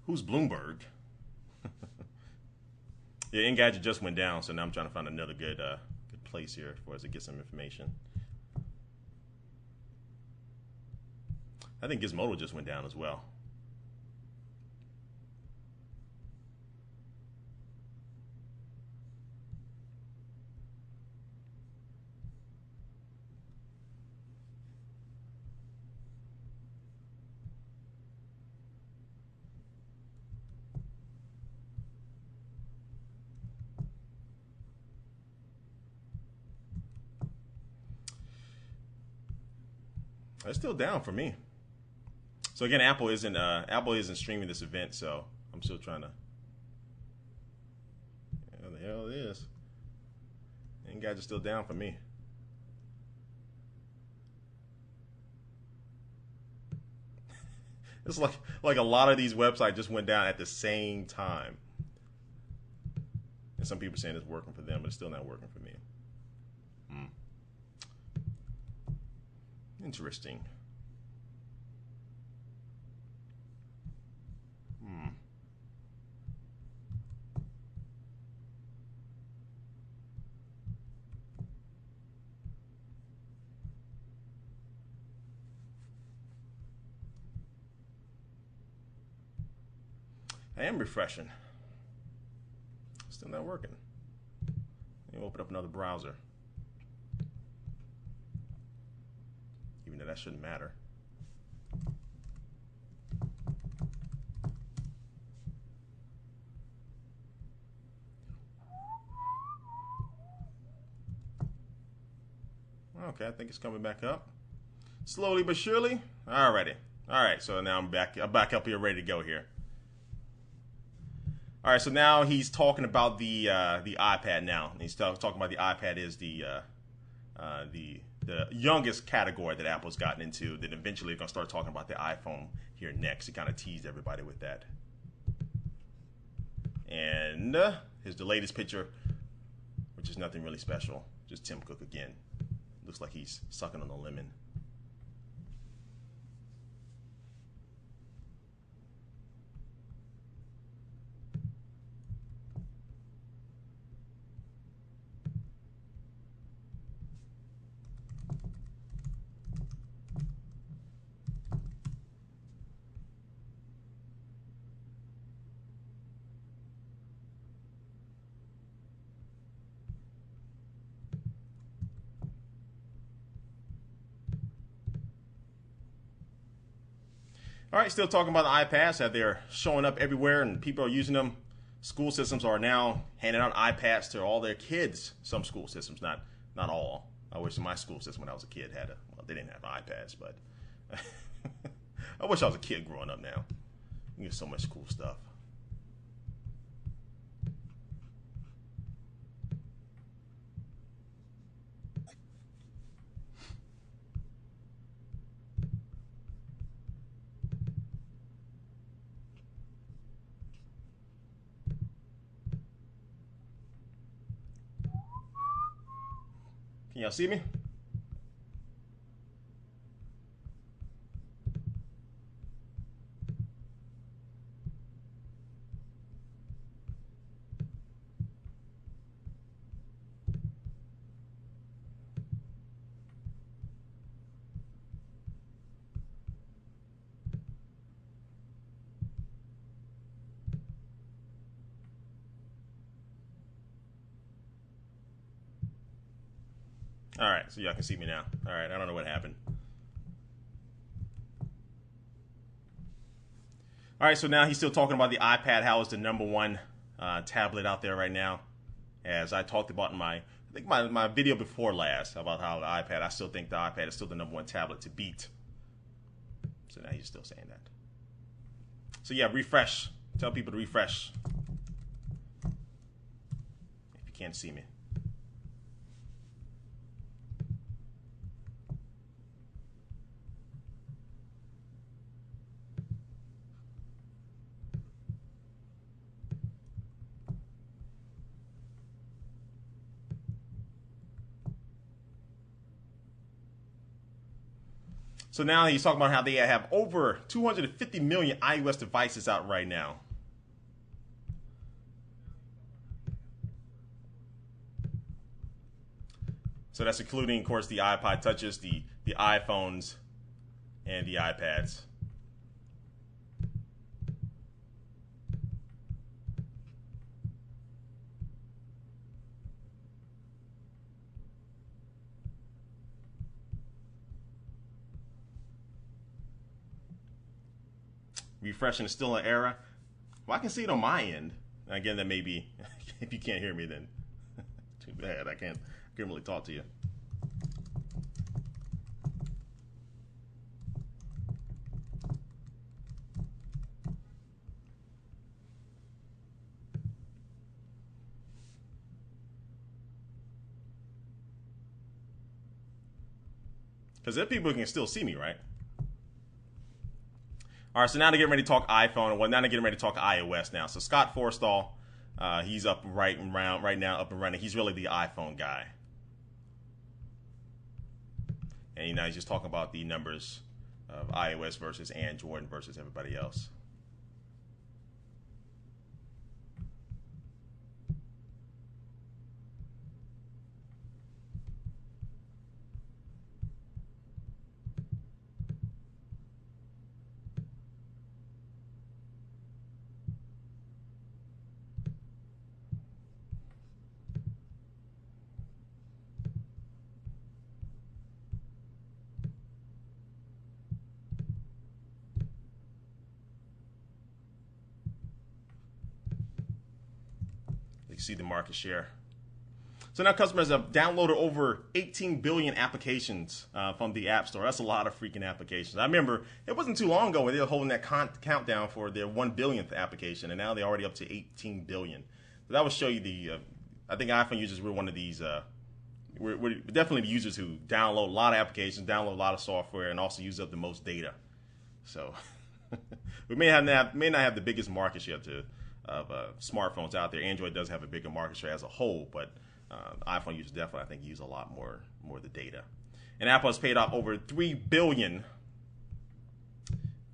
Who's Bloomberg? Yeah, Engadget just went down, so now I'm trying to find another good place here for us to get some information. I think Gizmodo just went down as well. It's still down for me. So again, Apple isn't streaming this event, so I'm still trying to. What the hell it is? And guys are still down for me. It's like a lot of these websites just went down at the same time. And some people are saying it's working for them, but it's still not working for me. Interesting. I am refreshing. Still not working. Let me open up another browser. Even though that shouldn't matter. Okay, I think it's coming back up. Slowly but surely. Alrighty. Alright, so now I'm back up here ready to go here. All right, so now he's talking about the iPad now. And he's talking about the iPad is the youngest category that Apple's gotten into. Then eventually they're going to start talking about the iPhone here next. He kind of teased everybody with that. And here's the latest picture, which is nothing really special. Just Tim Cook again. Looks like he's sucking on a lemon. All right, still talking about the iPads, that they're showing up everywhere and people are using them. School systems are now handing out iPads to all their kids. Some school systems, not all. I wish my school system when I was a kid had they didn't have iPads, but I wish I was a kid growing up now. You get so much cool stuff. Can y'all see me? All right, so y'all can see me now. All right, I don't know what happened. All right, so now he's still talking about the iPad, how it's the #1 tablet out there right now. As I talked about in my video before last about how the iPad, I still think the iPad is still the #1 tablet to beat. So now he's still saying that. So yeah, refresh. Tell people to refresh. If you can't see me. So now he's talking about how they have over 250 million iOS devices out right now. So that's including, of course, the iPod Touches, the iPhones, and the iPads. Refreshing is still an error. Well, I can see it on my end. Again, that may be, if you can't hear me, then too bad. I can't really talk to you. Because there are people who can still see me, right? All right, so now to get ready to talk iPhone. Well, now to get ready to talk iOS now. So Scott Forstall, he's up right now, up and running. He's really the iPhone guy. And he's just talking about the numbers of iOS versus Android versus everybody else. You see the market share. So now customers have downloaded over 18 billion applications from the App Store. That's a lot of freaking applications. I remember it wasn't too long ago when they were holding that countdown for their 1 billionth application, and now they're already up to 18 billion. So that will show you the. I think iPhone users were one of these. We're definitely the users who download a lot of applications, download a lot of software, and also use up the most data. So we may not have the biggest market share of smartphones out there. Android does have a bigger market share as a whole, but iPhone users definitely, I think, use a lot more of the data. And Apple has paid off over $3 billion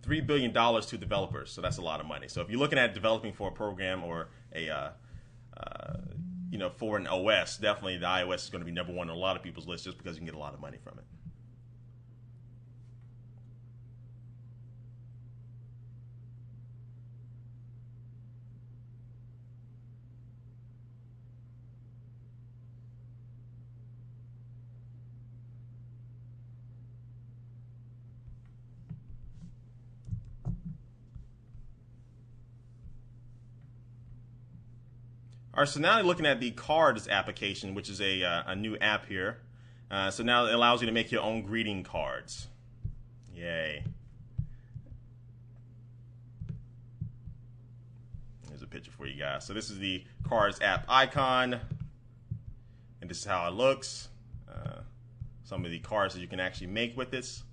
to developers, so that's a lot of money. So if you're looking at developing for a program or for an OS, definitely the iOS is going to be number one on a lot of people's lists just because you can get a lot of money from it. All right, so now you're looking at the Cards application, which is a new app here. So now it allows you to make your own greeting cards. Yay. Here's a picture for you guys. So this is the Cards app icon, and this is how it looks. Some of the cards that you can actually make with this.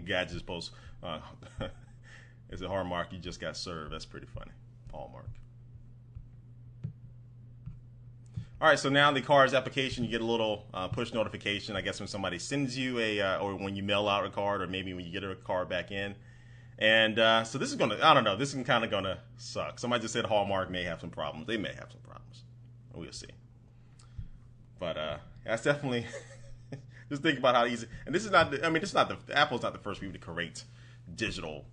Gadgets post it's a Hallmark, you just got served. That's pretty funny. Hallmark. All right, so now the Cards application, you get a little push notification, I guess, when somebody sends you or when you mail out a card, or maybe when you get a card back in. And so this is gonna, I don't know, this is kind of gonna suck. Somebody just said Hallmark may have some problems. They may have some problems. We'll see. But that's definitely. Just think about how easy, and this is not. Apple's not the first people to create digital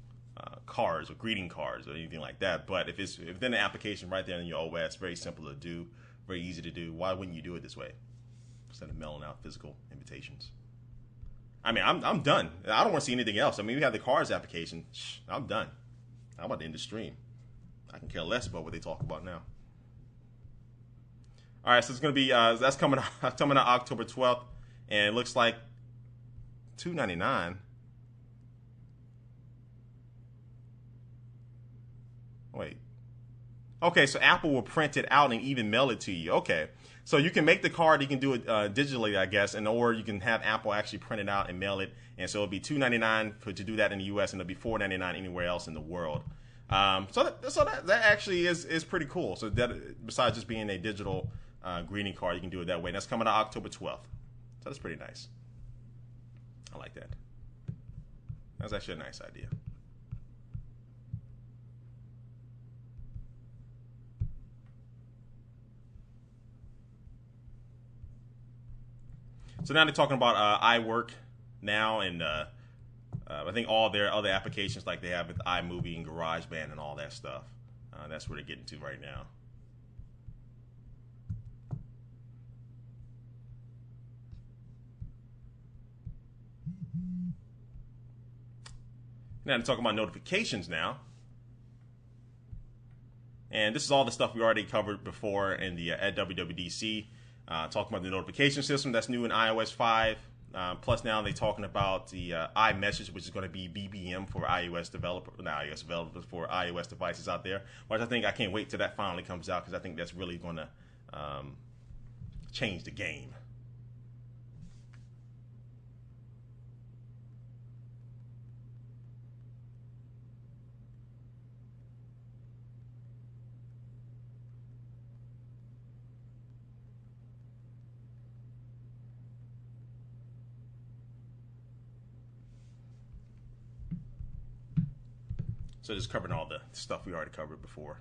cards or greeting cards or anything like that. But if it's within the application right there in your OS, very simple to do, very easy to do. Why wouldn't you do it this way instead of mailing out physical invitations? I mean, I'm done. I don't want to see anything else. I mean, we have the Cards application. I'm done. I'm about to end the stream. I can care less about what they talk about now. All right, so it's gonna be that's coming out October 12th. And it looks like $2.99. Wait. Okay, so Apple will print it out and even mail it to you. Okay. So you can make the card, you can do it digitally, I guess, and or you can have Apple actually print it out and mail it. And so it'll be $2.99 to do that in the US, and it'll be $4.99 anywhere else in the world. So that actually is pretty cool. So that, besides just being a digital greeting card, you can do it that way. And that's coming out October 12th. So that's pretty nice. I like that. That's actually a nice idea. So now they're talking about iWork now, and I think all their other applications like they have with iMovie and GarageBand and all that stuff. That's where they're getting to right now. Now to talk about notifications now. And this is all the stuff we already covered before in the at WWDC. Talking about the notification system that's new in iOS 5. Plus, now they're talking about the iMessage, which is going to be BBM for iOS developers for iOS devices out there. Which I can't wait till that finally comes out, because I think that's really going to change the game. So just covering all the stuff we already covered before.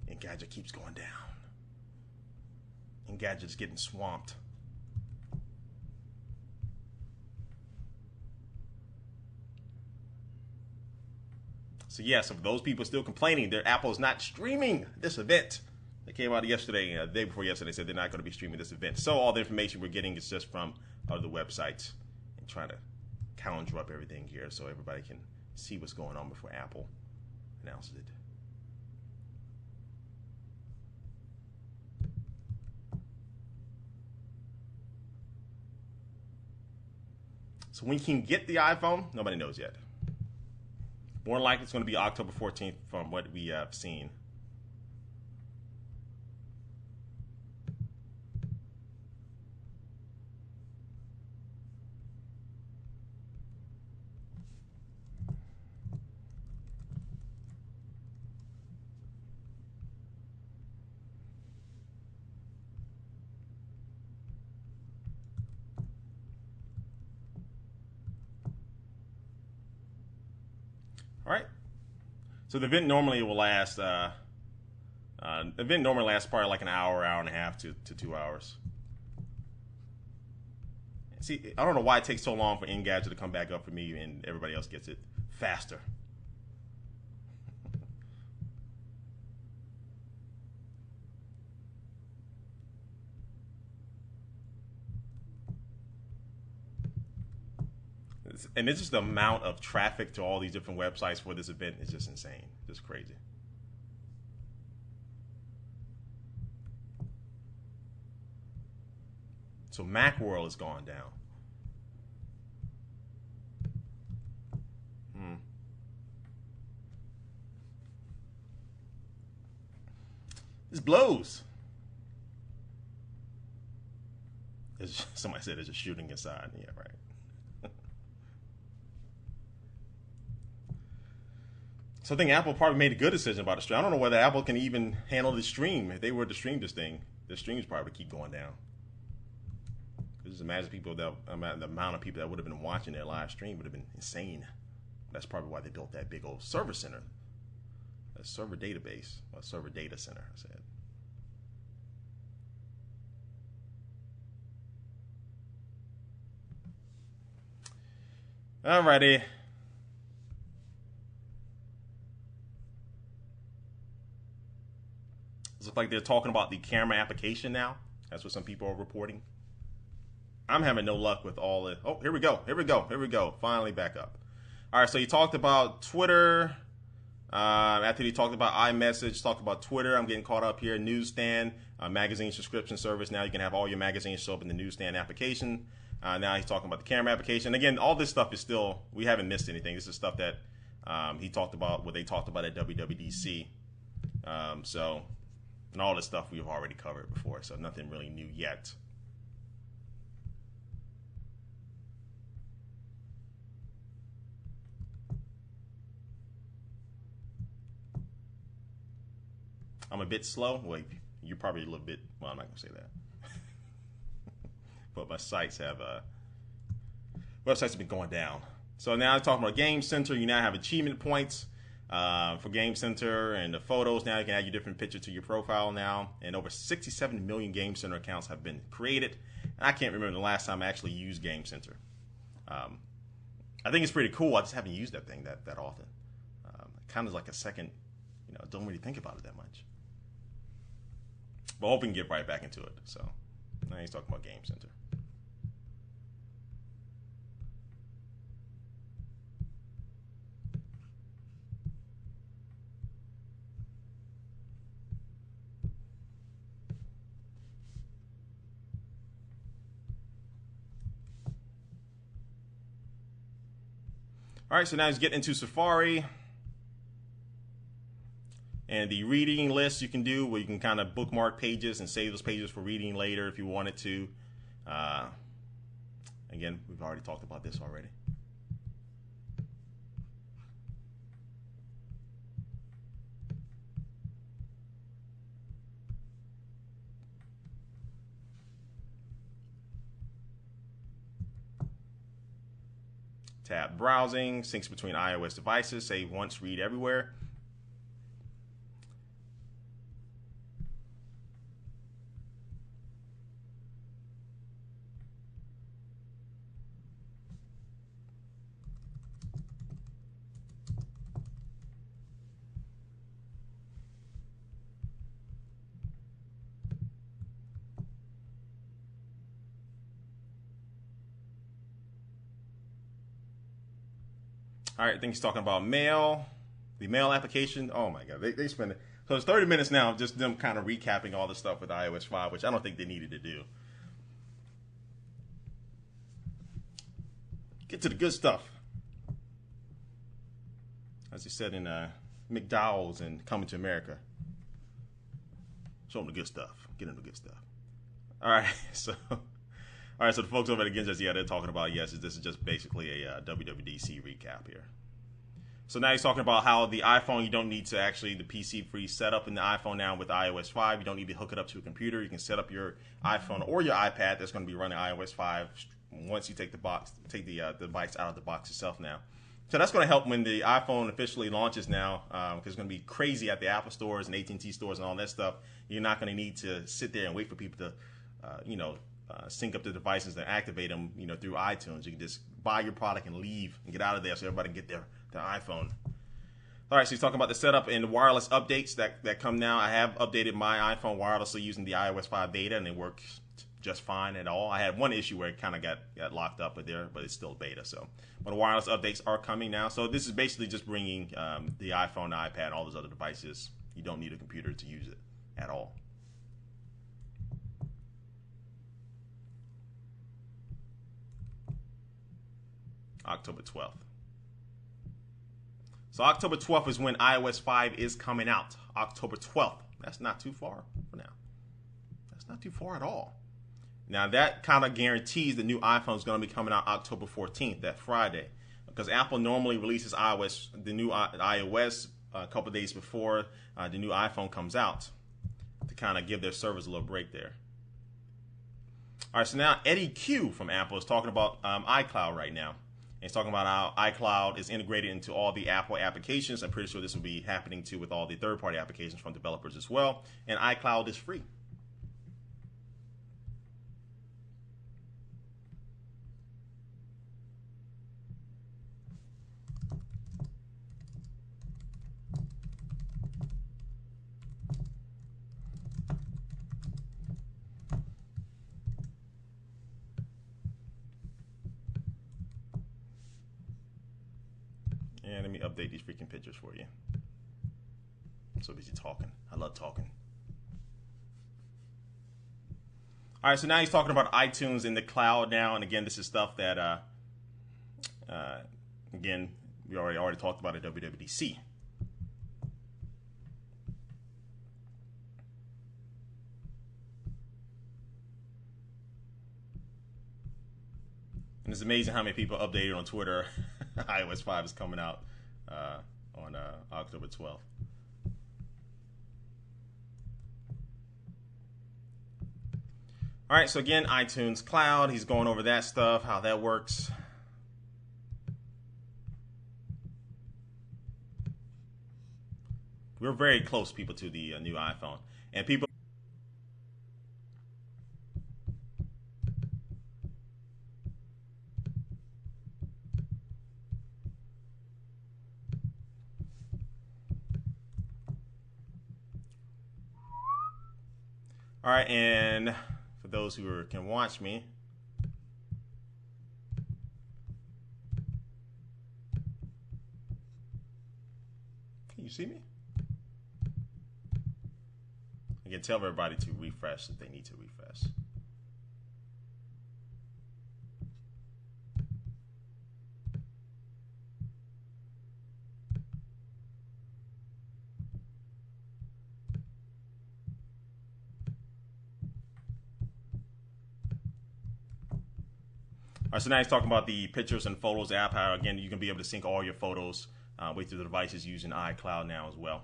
And Gadget keeps going down. And Gadget's getting swamped. So yeah, so for those people still complaining that Apple's not streaming this event, they came out yesterday, the day before yesterday, said they're not going to be streaming this event. So all the information we're getting is just from other websites and trying to conjure up everything here so everybody can see what's going on before Apple announces it. So when you can get the iPhone, nobody knows yet. More than likely it's going to be October 14th from what we have seen. All right. So the event normally will last. Event normally lasts probably like an hour, hour and a half to 2 hours. See, I don't know why it takes so long for Engadget to come back up for me, and everybody else gets it faster. And it's just the amount of traffic to all these different websites for this event is just insane, just crazy. So Macworld has gone down. This blows. Somebody said there's a shooting inside. Yeah, right. So I think Apple probably made a good decision about the stream. I don't know whether Apple can even handle the stream. If they were to stream this thing, the streams probably keep going down. Just imagine the amount of people that would have been watching their live stream would have been insane. That's probably why they built that big old server center, a server database, a server data center. I said. Alrighty. It looks like they're talking about the camera application now. That's what some people are reporting. I'm having no luck with all it. Oh, here we go. Finally back up. All right, so you talked about Twitter. After you talked about iMessage, talked about Twitter. I'm getting caught up here. Newsstand, magazine subscription service. Now you can have all your magazines show up in the Newsstand application. Now he's talking about the camera application. Again, all this stuff is still, we haven't missed anything. This is stuff that he talked about, what they talked about at WWDC. And all this stuff we've already covered before, so nothing really new yet. I'm a bit slow. Well, you're probably a little bit, well, I'm not going to say that. But my sites have, websites have been going down. So now I'm talking about Game Center. You now have achievement points for Game Center, and the photos. Now you can add your different picture to your profile now. And over 67 million Game Center accounts have been created. And I can't remember the last time I actually used Game Center. I think it's pretty cool. I just haven't used that thing that often. Kind of like a second, don't really think about it that much. But I hope we can get right back into it. So now he's talking about Game Center. All right, so now let's get into Safari. And the reading list you can do where you can kind of bookmark pages and save those pages for reading later if you wanted to. Again, we've already talked about this already. Tab browsing, syncs between iOS devices, save once, read everywhere. All right, I think he's talking about mail, the mail application. Oh my God, they spend it. So it's 30 minutes now, just them kind of recapping all the stuff with iOS 5, which I don't think they needed to do. Get to the good stuff. As he said in McDowell's and Coming to America. Show them the good stuff. Get them the good stuff. All right, so the folks over at Against, they're talking about, yes, this is just basically a WWDC recap here. So now he's talking about how the iPhone, you don't need to actually, the PC-free setup in the iPhone now with iOS 5. You don't need to hook it up to a computer. You can set up your iPhone or your iPad that's going to be running iOS 5 once you take the device out of the box itself now. So that's going to help when the iPhone officially launches now, because it's going to be crazy at the Apple stores and AT&T stores and all that stuff. You're not going to need to sit there and wait for people to, sync up the devices and activate them, through iTunes. You can just buy your product and leave and get out of there so everybody can get their iPhone. All right, so he's talking about the setup and the wireless updates that come now. I have updated my iPhone wirelessly using the iOS 5 beta, and it works just fine at all. I had one issue where it kind of got locked up but it's still beta. So, but the wireless updates are coming now. So this is basically just bringing the iPhone, iPad, all those other devices. You don't need a computer to use it at all. October 12th. So October 12th is when iOS 5 is coming out. October 12th. That's not too far for now. That's not too far at all. Now that kind of guarantees the new iPhone is going to be coming out October 14th, that Friday, because Apple normally releases the new iOS a couple days before the new iPhone comes out to kind of give their servers a little break there. All right, so now Eddie Q from Apple is talking about iCloud right now. And he's talking about how iCloud is integrated into all the Apple applications. I'm pretty sure this will be happening too with all the third-party applications from developers as well. And iCloud is free. And let me update these freaking pictures for you. I'm so busy talking. I love talking. All right, so now he's talking about iTunes in the cloud now. And again, this is stuff that, again, we already talked about at WWDC. And it's amazing how many people updated on Twitter. iOS 5 is coming out on October 12th. All right, so again, iTunes Cloud. He's going over that stuff, how that works. We're very close, people, to the new iPhone. And people... All right, and for those who can watch me, can you see me? I can tell everybody to refresh if they need to refresh. right, so now he's talking about the Pictures and Photos app. How again you can be able to sync all your photos with your devices using iCloud now as well.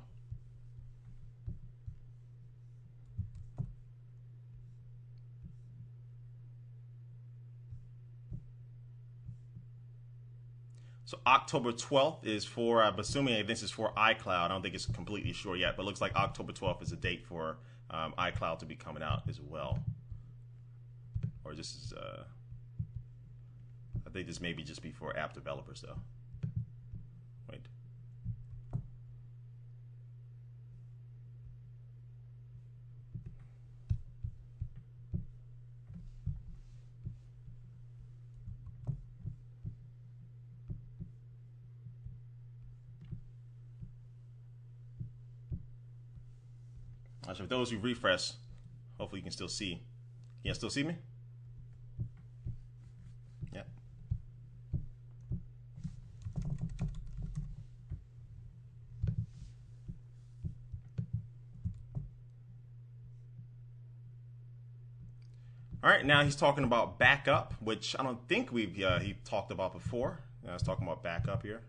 So October 12th is for, I'm assuming this is for iCloud. I don't think it's completely sure yet, but it looks like October 12th is a date for iCloud to be coming out as well. Or this is, I think this may be just be for app developers though. Wait. So for those who refresh, hopefully you can still see. Can you still see me? Yeah. All right, now he's talking about backup, which I don't think he talked about before. Now he's talking about backup here.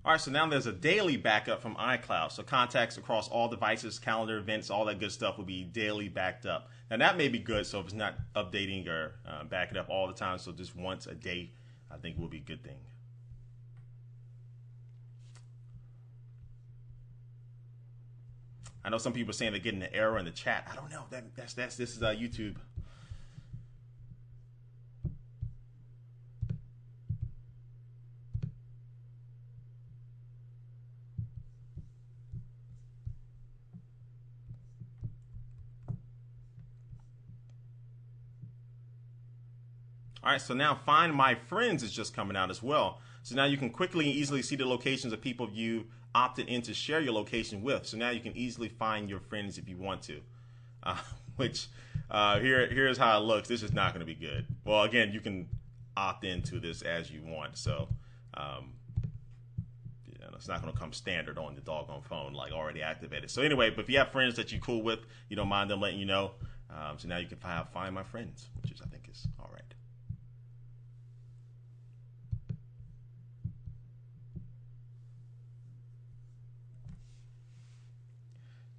All right, so now there's a daily backup from iCloud. So contacts across all devices, calendar, events, all that good stuff will be daily backed up. Now that may be good, so if it's not updating or backing up all the time, so just once a day, I think will be a good thing. I know some people are saying they're getting an error in the chat. I don't know. This is YouTube. All right, so now Find My Friends is just coming out as well. So now you can quickly and easily see the locations of people you opted in to share your location with. So now you can easily find your friends if you want to. Here's how it looks. This is not going to be good. Well, again, you can opt into this as you want. So it's not going to come standard on the doggone phone like already activated. So anyway, but if you have friends that you're cool with, you don't mind them letting you know. So now you can find My Friends, which I think is all right.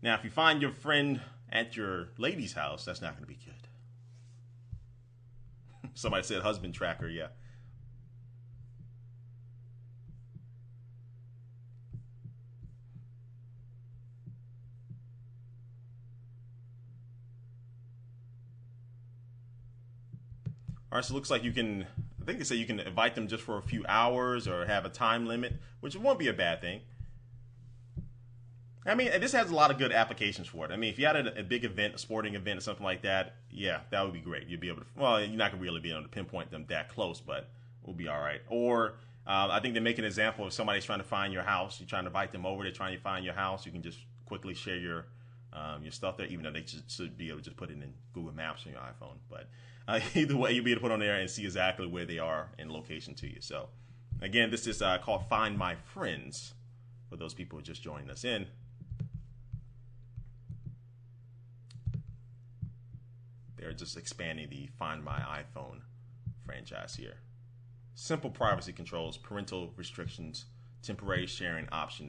Now, if you find your friend at your lady's house, that's not going to be good. Somebody said husband tracker, yeah. All right, so it looks like you can, I think they say you can invite them just for a few hours or have a time limit, which won't be a bad thing. I mean, this has a lot of good applications for it. I mean, if you had a big event, a sporting event or something like that, yeah, that would be great. You'd be able to, well, you're not going to really be able to pinpoint them that close, but we'll be all right. Or I think they make an example of somebody's trying to find your house. You're trying to invite them over. They're trying to find your house. You can just quickly share your stuff there, even though they should be able to just put it in Google Maps on your iPhone. But either way, you'll be able to put on there and see exactly where they are in location to you. So, again, this is called Find My Friends for those people who are just joining us in. They're just expanding the Find My iPhone franchise here. Simple privacy controls, parental restrictions, temporary sharing option.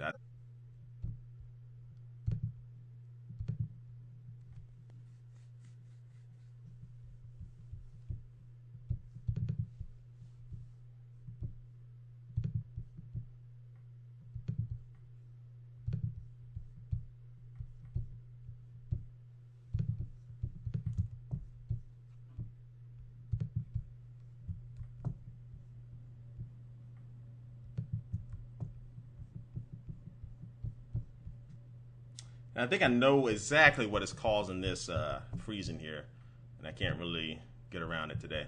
And I think I know exactly what is causing this freezing here, and I can't really get around it today.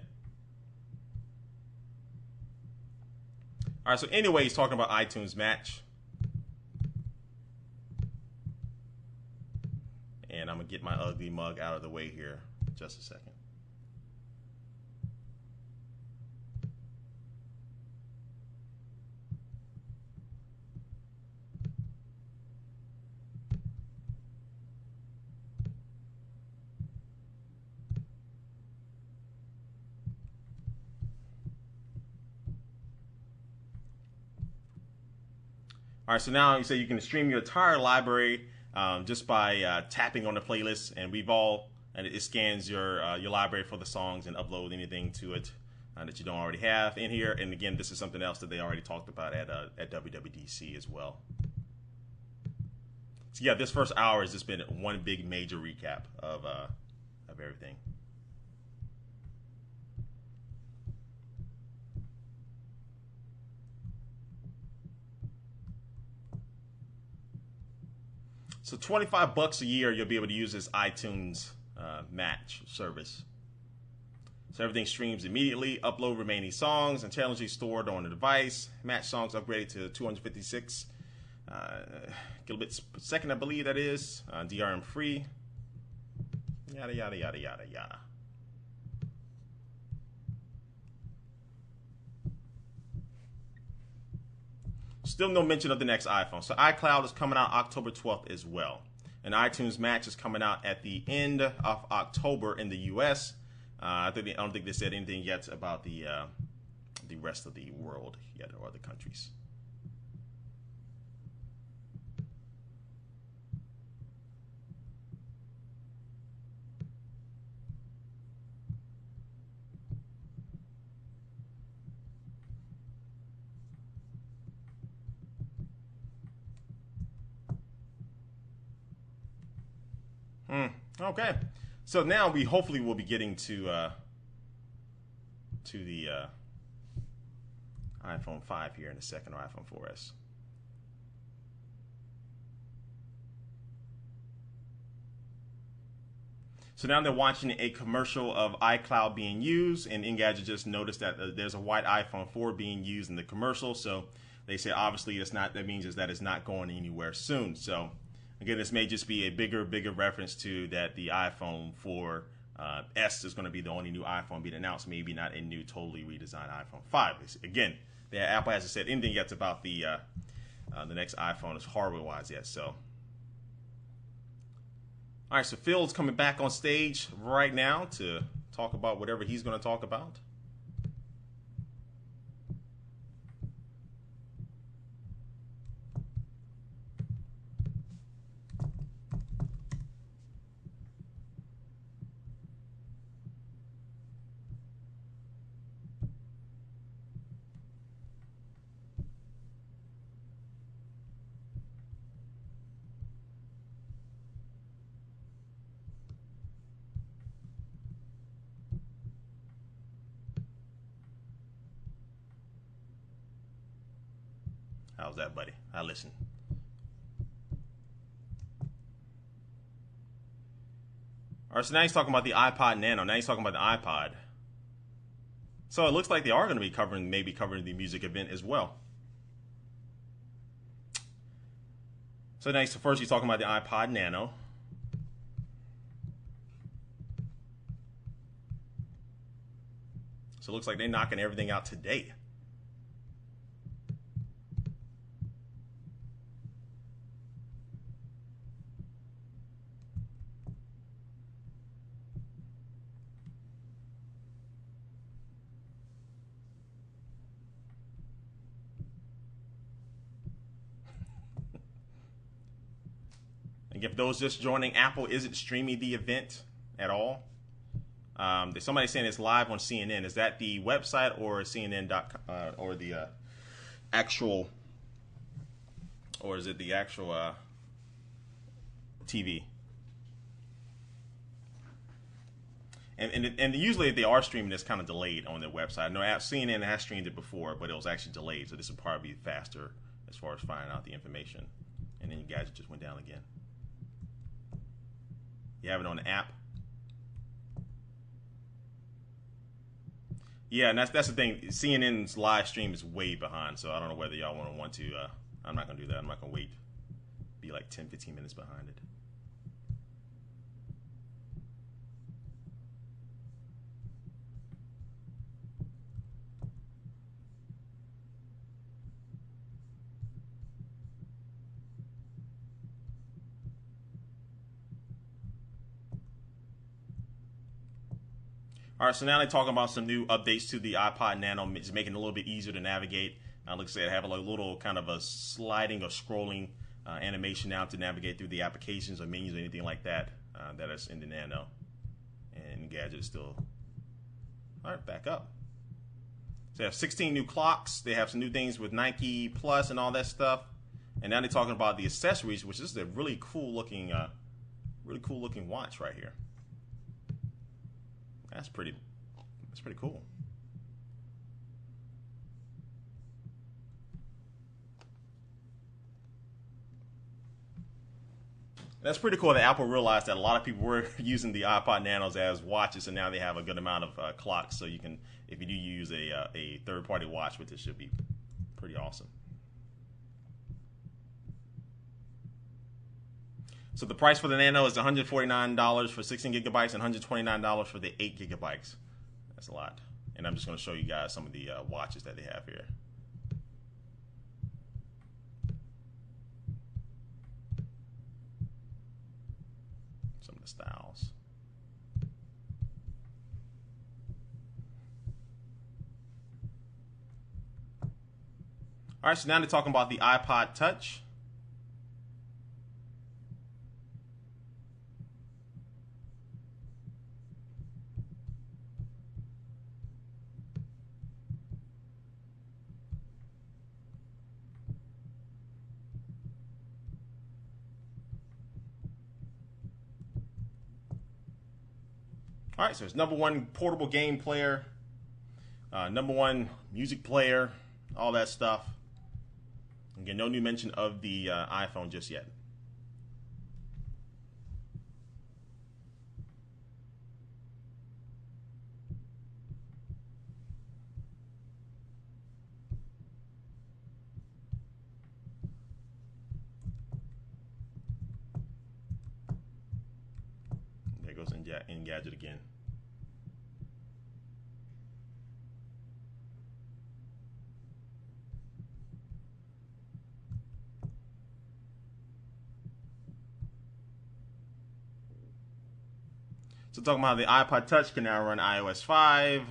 All right, so anyway, he's talking about iTunes Match. And I'm going to get my ugly mug out of the way here in just a second. All right, so now you say you can stream your entire library just by tapping on the playlist, and it scans your library for the songs and upload anything to it that you don't already have in here. And again, this is something else that they already talked about at WWDC as well. So yeah, this first hour has just been one big major recap of everything. So $25 a year, you'll be able to use this iTunes match service. So everything streams immediately, upload remaining songs, and intelligently stored on the device. Match songs upgraded to 256 kilobits per second, I believe that is. DRM free. Yada, yada, yada, yada, yada. Still no mention of the next iPhone. So iCloud is coming out October 12th as well. And iTunes Match is coming out at the end of October in the US. I don't think they said anything yet about the rest of the world yet, or other countries. Okay, so now we hopefully will be getting to the iPhone 5 here in a second, or iPhone 4S. So now they're watching a commercial of iCloud being used, and Engadget just noticed that there's a white iPhone 4 being used in the commercial. So they say obviously it's not. That means is that it's not going anywhere soon. So again, this may just be a bigger reference to that the iPhone 4S is going to be the only new iPhone being announced, maybe not a new, totally redesigned iPhone 5. Again, Apple hasn't said anything yet about the next iPhone as hardware-wise yet. So, all right, so Phil's coming back on stage right now to talk about whatever he's going to talk about. How's that, buddy? I listen. All right, so now he's talking about the iPod Nano. Now he's talking about the iPod. So it looks like they are going to be covering the music event as well. So now first he's talking about the iPod Nano. So it looks like they're knocking everything out today. If those just joining, Apple isn't streaming the event at all. Somebody's saying it's live on CNN. Is that the website or CNN.com or the actual, or is it the actual TV? And usually if they are streaming, it's kind of delayed on their website. I know CNN has streamed it before, but it was actually delayed, so this will probably be faster as far as finding out the information. And then you guys just went down again. You have it on the app. Yeah, and that's the thing. CNN's live stream is way behind, so I don't know whether y'all want to. I'm not gonna do that. I'm not gonna wait. Be like 10, 15 minutes behind it. All right, so now they're talking about some new updates to the iPod Nano, just making it a little bit easier to navigate. Like I said, I have a little kind of a sliding or scrolling animation now to navigate through the applications or menus or anything like that that is in the Nano. And Gadget is still, all right, back up. So they have 16 new clocks. They have some new things with Nike Plus and all that stuff. And now they're talking about the accessories, which is a really cool looking watch right here. That's pretty cool. That's pretty cool that Apple realized that a lot of people were using the iPod Nanos as watches, and now they have a good amount of clocks. So you can, if you do use a third-party watch with this, should be pretty awesome. So the price for the Nano is $149 for 16 gigabytes and $129 for the 8 gigabytes. That's a lot. And I'm just going to show you guys some of the watches that they have here. Some of the styles. All right, so now they're talking about the iPod Touch. All right, so it's #1 portable game player, #1 music player, all that stuff. Again, no new mention of the iPhone just yet. There goes Engadget again. So talking about the iPod Touch can now run iOS 5.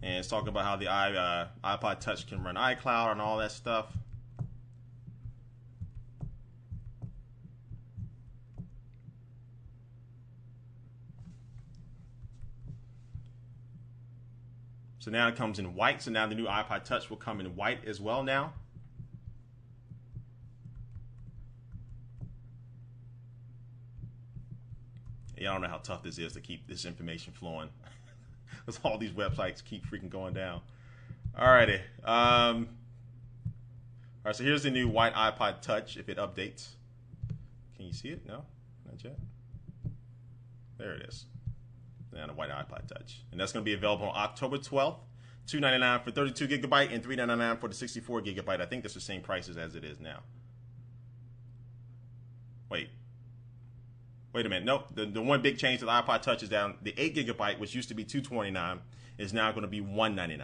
And it's talking about how the iPod Touch can run iCloud and all that stuff. So now it comes in white. So now the new iPod Touch will come in white as well now. Yeah, I don't know how tough this is to keep this information flowing. Because all these websites keep freaking going down. Alrighty. Alright, so here's the new white iPod Touch if it updates. Can you see it? No? Not yet. There it is. And a white iPod Touch. And that's going to be available on October 12th. $299 for 32 gigabyte and $399 for the 64 gigabyte. I think that's the same prices as it is now. Wait a minute. Nope. The one big change to the iPod Touch is down. The 8 gigabyte, which used to be $229, is now going to be $199.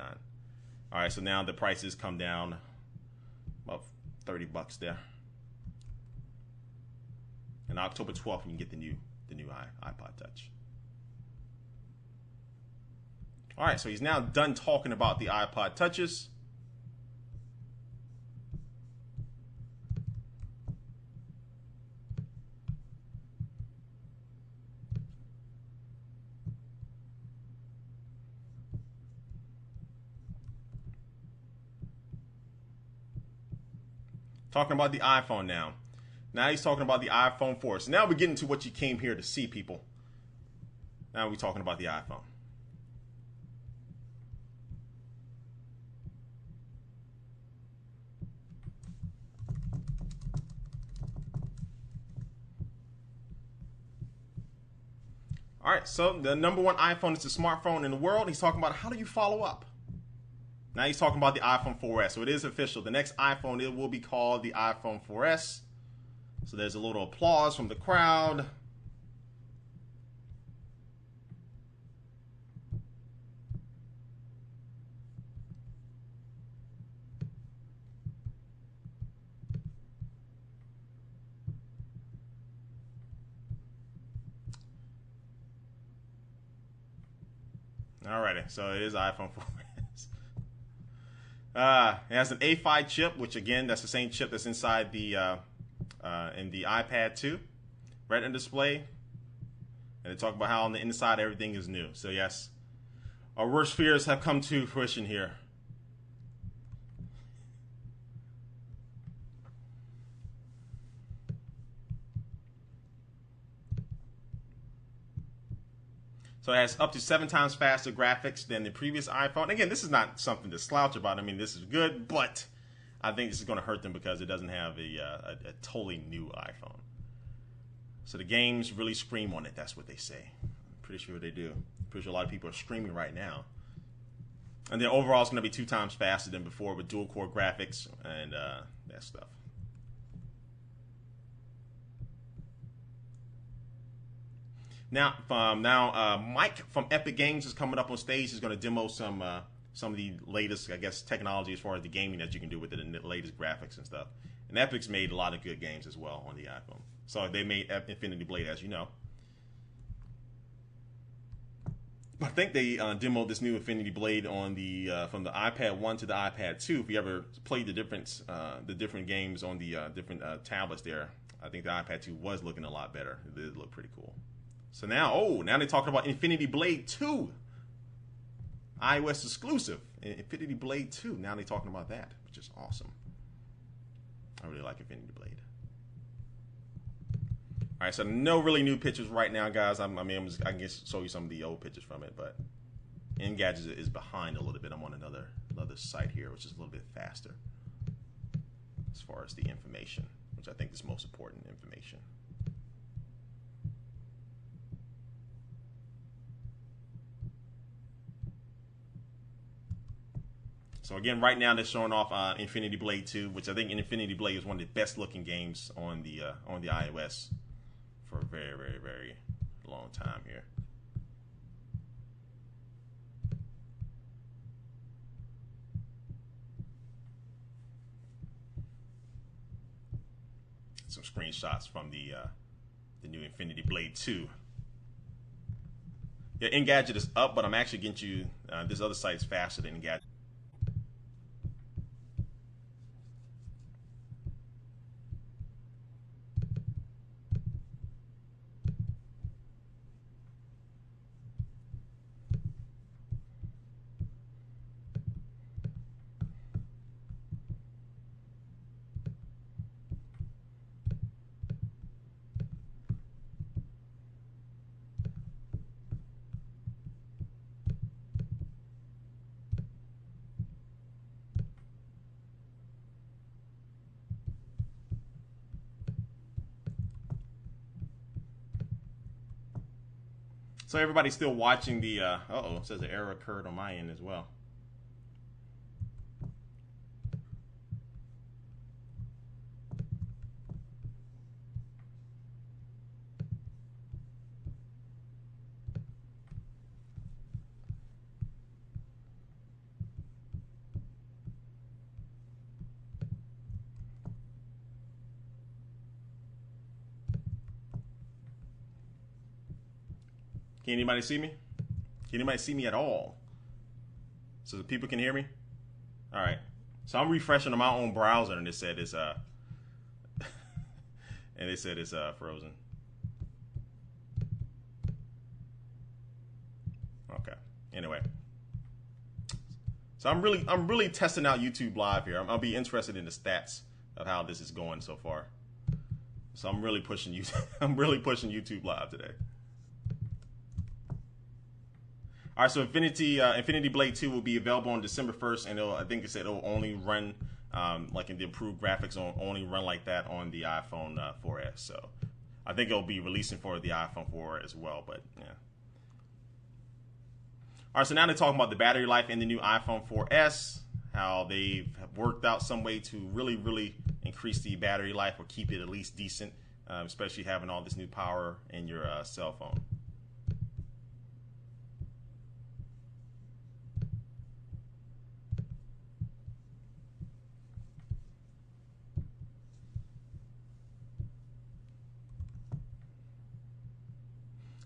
All right, so now the prices come down about $30 there. And October 12th, you can get the new iPod Touch. All right, so he's now done talking about the iPod Touches. Talking about the iPhone now. Now he's talking about the iPhone 4. So now we're getting to what you came here to see, people. Now we're talking about the iPhone. All right, so the #1 iPhone is the smartphone in the world. He's talking about how do you follow up? Now he's talking about the iPhone 4S. So it is official. The next iPhone, it will be called the iPhone 4S. So there's a little applause from the crowd. Alrighty, so it is iPhone 4. It has an A5 chip, which again, that's the same chip that's inside the in the iPad 2 Retina display. And they talk about how on the inside everything is new. So yes, our worst fears have come to fruition here. So it has up to 7 times faster graphics than the previous iPhone. Again, this is not something to slouch about. I mean, this is good, but I think this is going to hurt them because it doesn't have a totally new iPhone. So the games really scream on it. That's what they say. I'm pretty sure they do. I'm pretty sure a lot of people are screaming right now. And then overall, it's going to be 2 times faster than before with dual-core graphics and that stuff. Now, Mike from Epic Games is coming up on stage. He's going to demo some of the latest, I guess, technology as far as the gaming that you can do with it and the latest graphics and stuff. And Epic's made a lot of good games as well on the iPhone. So they made Infinity Blade, as you know. I think they demoed this new Infinity Blade on the from the iPad 1 to the iPad 2. If you ever played the different games on the different tablets there, I think the iPad 2 was looking a lot better. It did look pretty cool. So now they're talking about Infinity Blade 2. iOS exclusive. Infinity Blade 2. Now they're talking about that, which is awesome. I really like Infinity Blade. All right, so no really new pictures right now, guys. I can just show you some of the old pictures from it, but Engadget is behind a little bit. I'm on another site here, which is a little bit faster as far as the information, which I think is most important information. So again, right now they're showing off Infinity Blade 2, which I think Infinity Blade is one of the best looking games on the iOS for a very, very, very long time here. Some screenshots from the new Infinity Blade 2. Yeah, Engadget is up, but I'm actually getting you this other site's faster than Engadget. So everybody's still watching the, it says an error occurred on my end as well. Can anybody see me? Can anybody see me at all? So the people can hear me? All right. So I'm refreshing on my own browser and it said it's frozen. Okay. Anyway. So I'm really testing out YouTube Live here. I'll be interested in the stats of how this is going so far. So I'm really pushing YouTube Live today. All right, so Infinity Blade 2 will be available on December 1st, and I think it said it'll only run, like in the improved graphics, only run like that on the iPhone 4S. So I think it'll be releasing for the iPhone 4 as well, but yeah. All right, so now they're talking about the battery life in the new iPhone 4S, how they've worked out some way to really increase the battery life or keep it at least decent, especially having all this new power in your cell phone.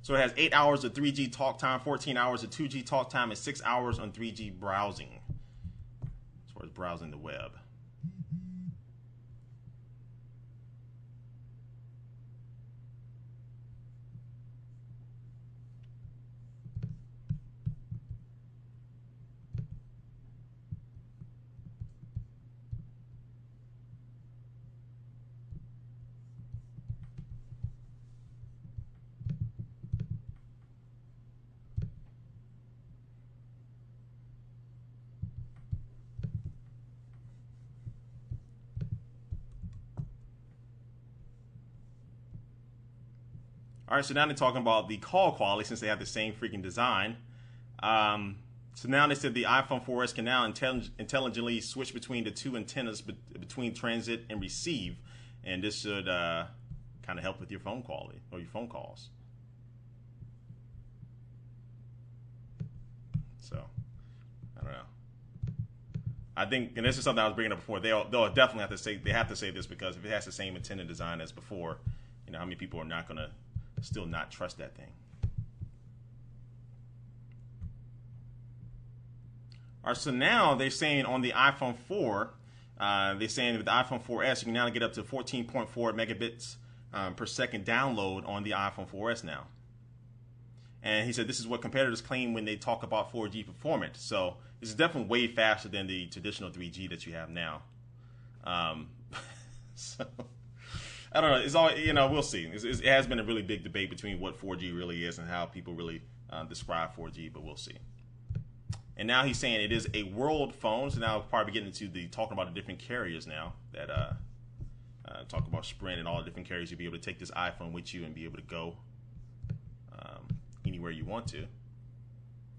So it has 8 hours of 3G talk time, 14 hours of 2G talk time, and 6 hours on 3G browsing. As far or is browsing the web. All right, so now they're talking about the call quality since they have the same freaking design. So now they said the iPhone 4S can now intelligently switch between the two antennas between transit and receive, and this should kind of help with your phone quality or your phone calls. So I don't know. I think, and this is something I was bringing up before. They'll definitely have to say this because if it has the same antenna design as before, you know how many people are not going to still not trust that thing. All right, so now they're saying on the iPhone 4, they're saying with the iPhone 4S, you can now get up to 14.4 megabits per second download on the iPhone 4S now. And he said this is what competitors claim when they talk about 4G performance. So this is definitely way faster than the traditional 3G that you have now. So I don't know. It's all, you know, we'll see. It has been a really big debate between what 4G really is and how people really describe 4G, but we'll see. And now he's saying it is a world phone. So now we'll probably get into talking about the different carriers now that talk about Sprint and all the different carriers. You'll be able to take this iPhone with you and be able to go anywhere you want to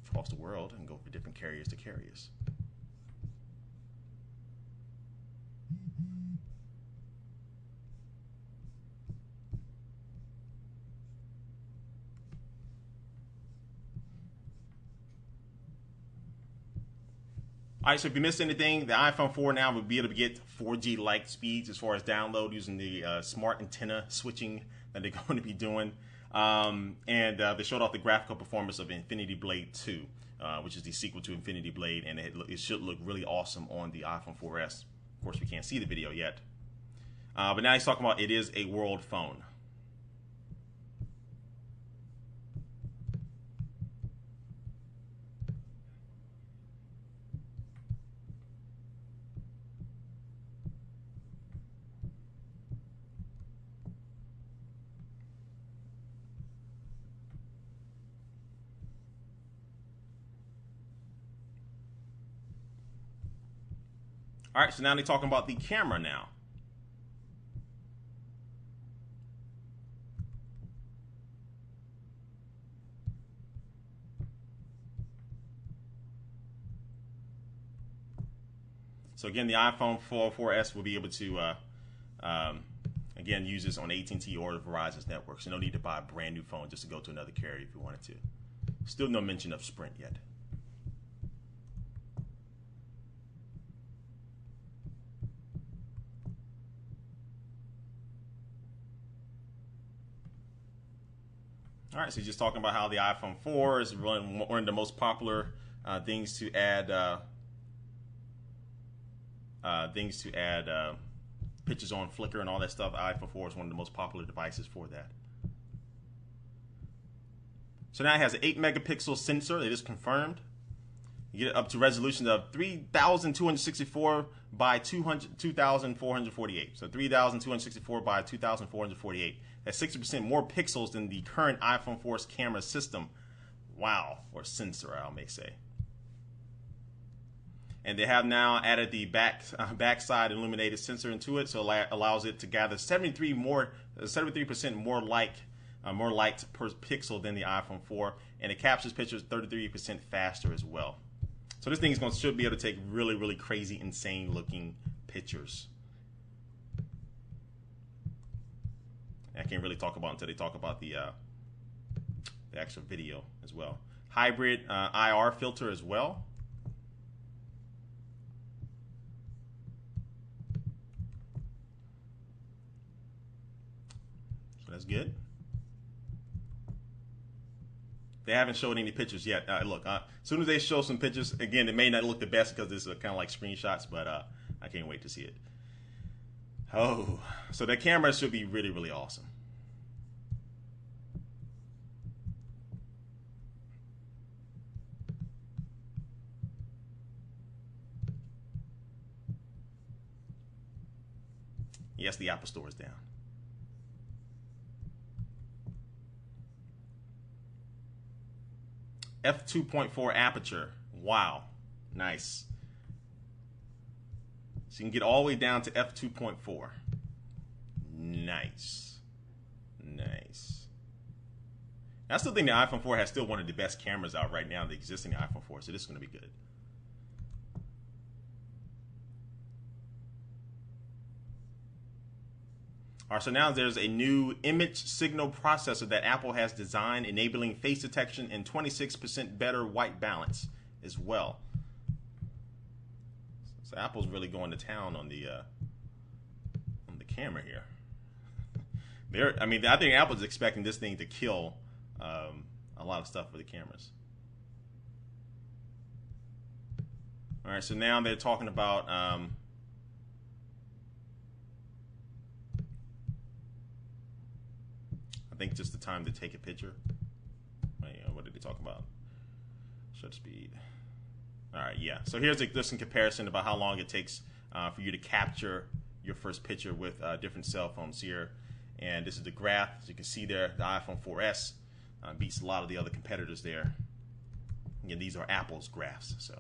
across the world and go from different carriers to carriers. All right, so if you missed anything, the iPhone 4 now will be able to get 4G-like speeds as far as download using the smart antenna switching that they're going to be doing. And they showed off the graphical performance of Infinity Blade 2, which is the sequel to Infinity Blade, and it should look really awesome on the iPhone 4S. Of course, we can't see the video yet. But now he's talking about it is a world phone. All right, so now they're talking about the camera now. So again, the iPhone 4S will be able to, again, use this on AT&T or Verizon's network. So no need to buy a brand new phone just to go to another carrier if you wanted to. Still no mention of Sprint yet. All right, so just talking about how the iPhone 4 is one of the most popular things to add pictures on Flickr and all that stuff. The iPhone 4 is one of the most popular devices for that. So now it has an 8 megapixel sensor. It is confirmed. You get up to resolution of 3,264 by 2,448. So 3,264 by 2,448. That's 60% more pixels than the current iPhone 4's camera system. Wow, or sensor, I may say. And they have now added the backside illuminated sensor into it, so it allows it to gather 73% more light per pixel than the iPhone 4, and it captures pictures 33% faster as well. So this thing should be able to take really, really crazy, insane looking pictures. I can't really talk about until they talk about the actual video as well. Hybrid IR filter as well. So that's good. They they haven't showed any pictures yet. Look, as soon as they show some pictures, again, it may not look the best because it's kind of like screenshots, but I can't wait to see it. Oh, so the camera should be really, really awesome. Yes, the Apple Store is down. f2.4 aperture. Wow, nice. So you can get all the way down to f2.4. Nice. Nice. I still think the iPhone 4 has still one of the best cameras out right now, the existing iPhone 4, so this is going to be good. All right, so now there's a new image signal processor that Apple has designed, enabling face detection and 26% better white balance as well. So Apple's really going to town on the camera here. I think Apple's expecting this thing to kill a lot of stuff for the cameras. All right, so now they're talking about I think just the time to take a picture. What did they talk about? Shutter speed. All right, yeah. So here's just a comparison about how long it takes for you to capture your first picture with different cell phones here. And this is the graph. As you can see there, the iPhone 4S beats a lot of the other competitors there. Again, these are Apple's graphs. So.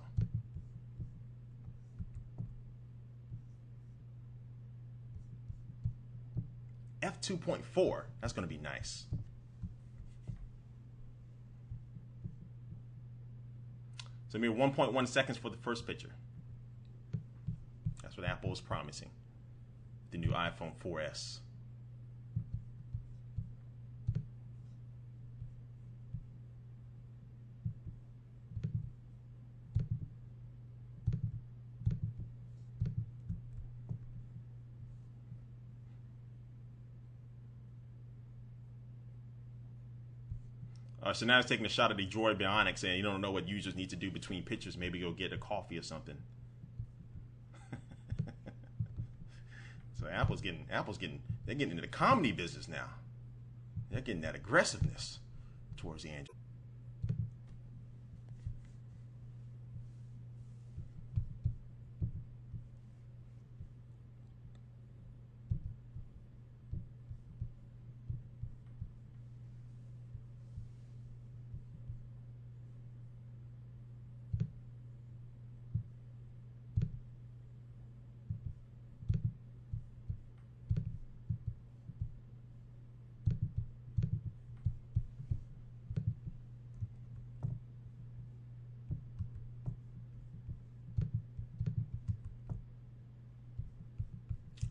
f2.4, that's going to be nice. So maybe 1.1 seconds for the first picture. That's what Apple is promising. The new iPhone 4S. So now it's taking a shot at the Droid Bionic, saying you don't know what users need to do between pictures. Maybe go get a coffee or something. So they're getting into the comedy business now. They're getting that aggressiveness towards the Android.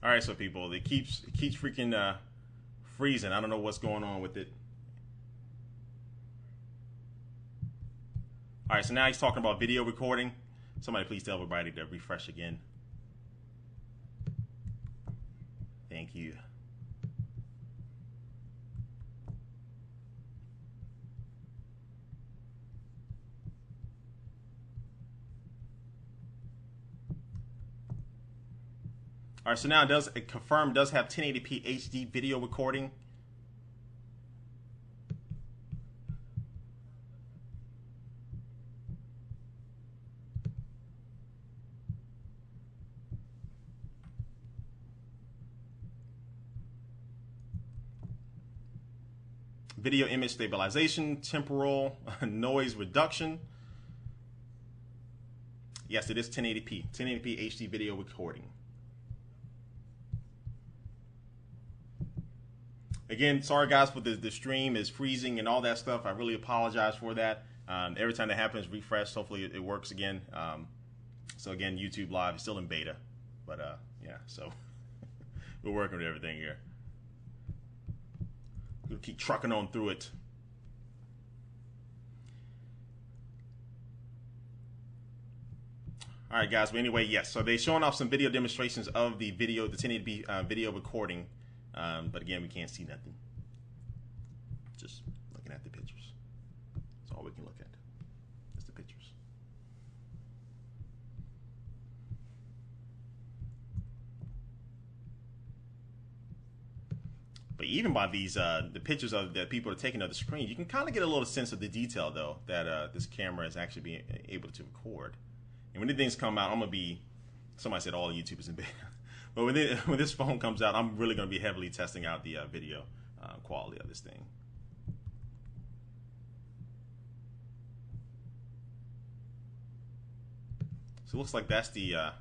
All right, so people, it keeps freaking freezing. I don't know what's going on with it. All right, so now he's talking about video recording. Somebody please tell everybody to refresh again. Thank you. All right, so now it confirmed does have 1080p HD video recording. Video image stabilization, temporal noise reduction. Yes, it is 1080p HD video recording. Again, sorry guys for the stream is freezing and all that stuff. I really apologize for that. Every time that happens, refresh. Hopefully it works again. So again, YouTube Live is still in beta. But yeah, so we're working with everything here. We'll keep trucking on through it. All right, guys. But anyway, yes. So they're showing off some video demonstrations of the 1080p video recording. But again, we can't see nothing. Just looking at the pictures. That's all even by these the pictures of that people are taking of the screen, you can kind of get a little sense of the detail though that this camera is actually being able to record. And when the things come out, I'm gonna be. Somebody said all the YouTubers in beta, but when this phone comes out, I'm really gonna be heavily testing out the video quality of this thing. So it looks like that's the I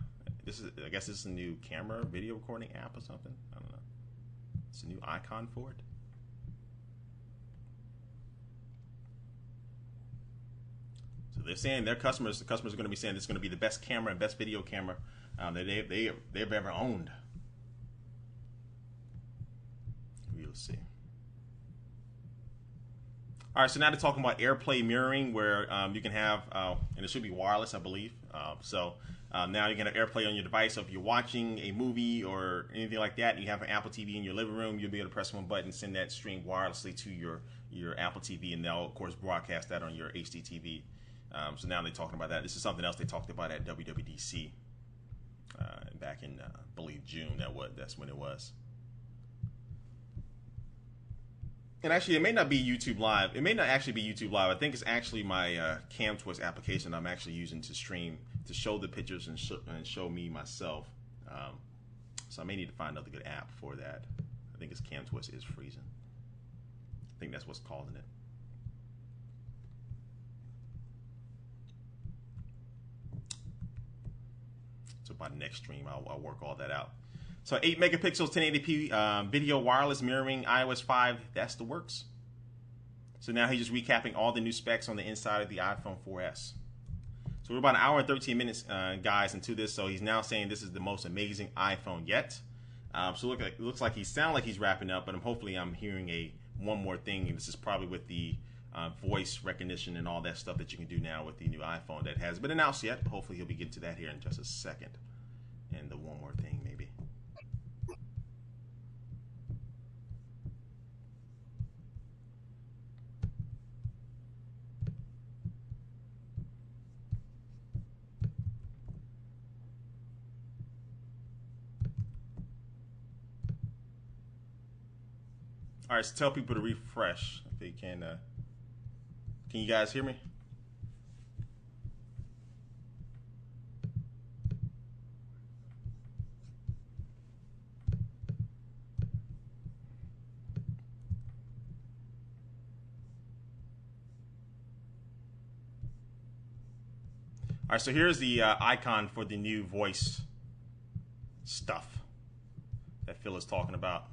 guess this is a new camera video recording app or something. I don't know. It's a new icon for it. So they're saying the customers are going to be saying this is going to be the best camera and best video camera that they've ever owned. We'll see. All right, so now they're talking about AirPlay mirroring, where you can have, and it should be wireless, I believe. Now you can have AirPlay on your device. So if you're watching a movie or anything like that, and you have an Apple TV in your living room, you'll be able to press one button, send that stream wirelessly to your Apple TV, and they'll of course broadcast that on your HD TV. So now they're talking about that. This is something else they talked about at WWDC back in, I believe, June. That's when it was. And actually, it may not be YouTube Live. It may not actually be YouTube Live. I think it's actually my CamTwist application I'm actually using to stream, to show the pictures and show me myself. So I may need to find another good app for that. I think it's CamTwist is freezing. I think that's what's causing it. So by next stream, I'll work all that out. So 8 megapixels, 1080p video wireless mirroring, iOS 5, that's the works. So now he's just recapping all the new specs on the inside of the iPhone 4S. So we're about an hour and 13 minutes, guys, into this. So he's now saying this is the most amazing iPhone yet. So it looks like he sounds like he's wrapping up, but hopefully I'm hearing one more thing. And this is probably with the voice recognition and all that stuff that you can do now with the new iPhone that hasn't been announced yet. Hopefully he'll be getting to that here in just a second. And the one more thing, maybe. All right, so tell people to refresh if they can. Can you guys hear me? All right, so here's the icon for the new voice stuff that Phil is talking about.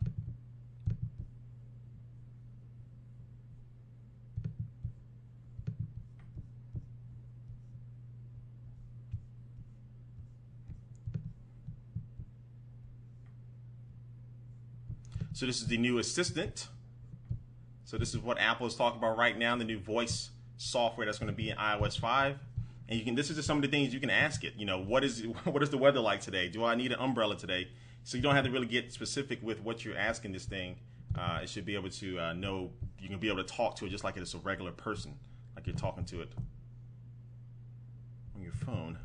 So this is the new assistant. So this is what Apple is talking about right now, the new voice software that's going to be in iOS 5. And you can. This is just some of the things you can ask it. You know, what is the weather like today? Do I need an umbrella today? So you don't have to really get specific with what you're asking this thing. It should be able to know. You can be able to talk to it just like it's a regular person, like you're talking to it on your phone.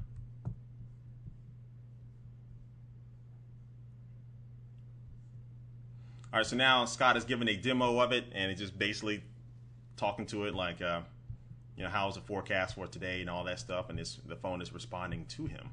All right, so now Scott is giving a demo of it, and it's just basically talking to it like, you know, how's the forecast for today and all that stuff, and the phone is responding to him.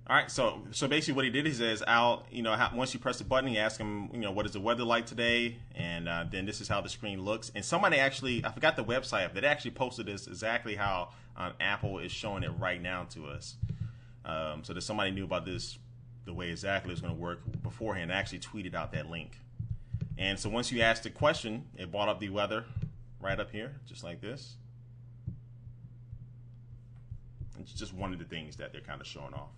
All right, so basically what he did is once you press the button, you ask him, you know, what is the weather like today, and then this is how the screen looks. And somebody actually, I forgot the website, but they actually posted this exactly how Apple is showing it right now to us. So that somebody knew about this, the way exactly it's going to work beforehand. They actually tweeted out that link. And so once you ask the question, it brought up the weather right up here, just like this. It's just one of the things that they're kind of showing off.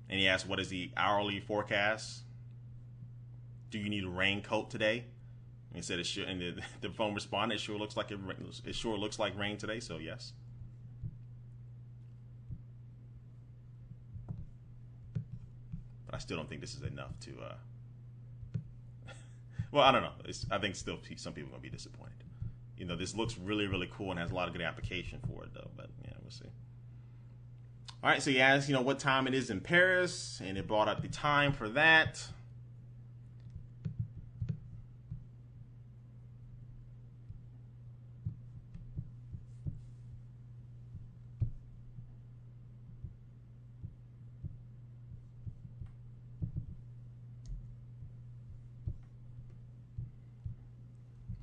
And he asked, what is the hourly forecast? Do you need a raincoat today? He said it sure, and the phone responded. It sure looks like it sure looks like rain today. So yes. But I still don't think this is enough to. Well, I don't know. I think still some people are gonna be disappointed. This looks really, really cool and has a lot of good application for it, though. But yeah, we'll see. All right, so he asked, what time it is in Paris, and it brought up the time for that.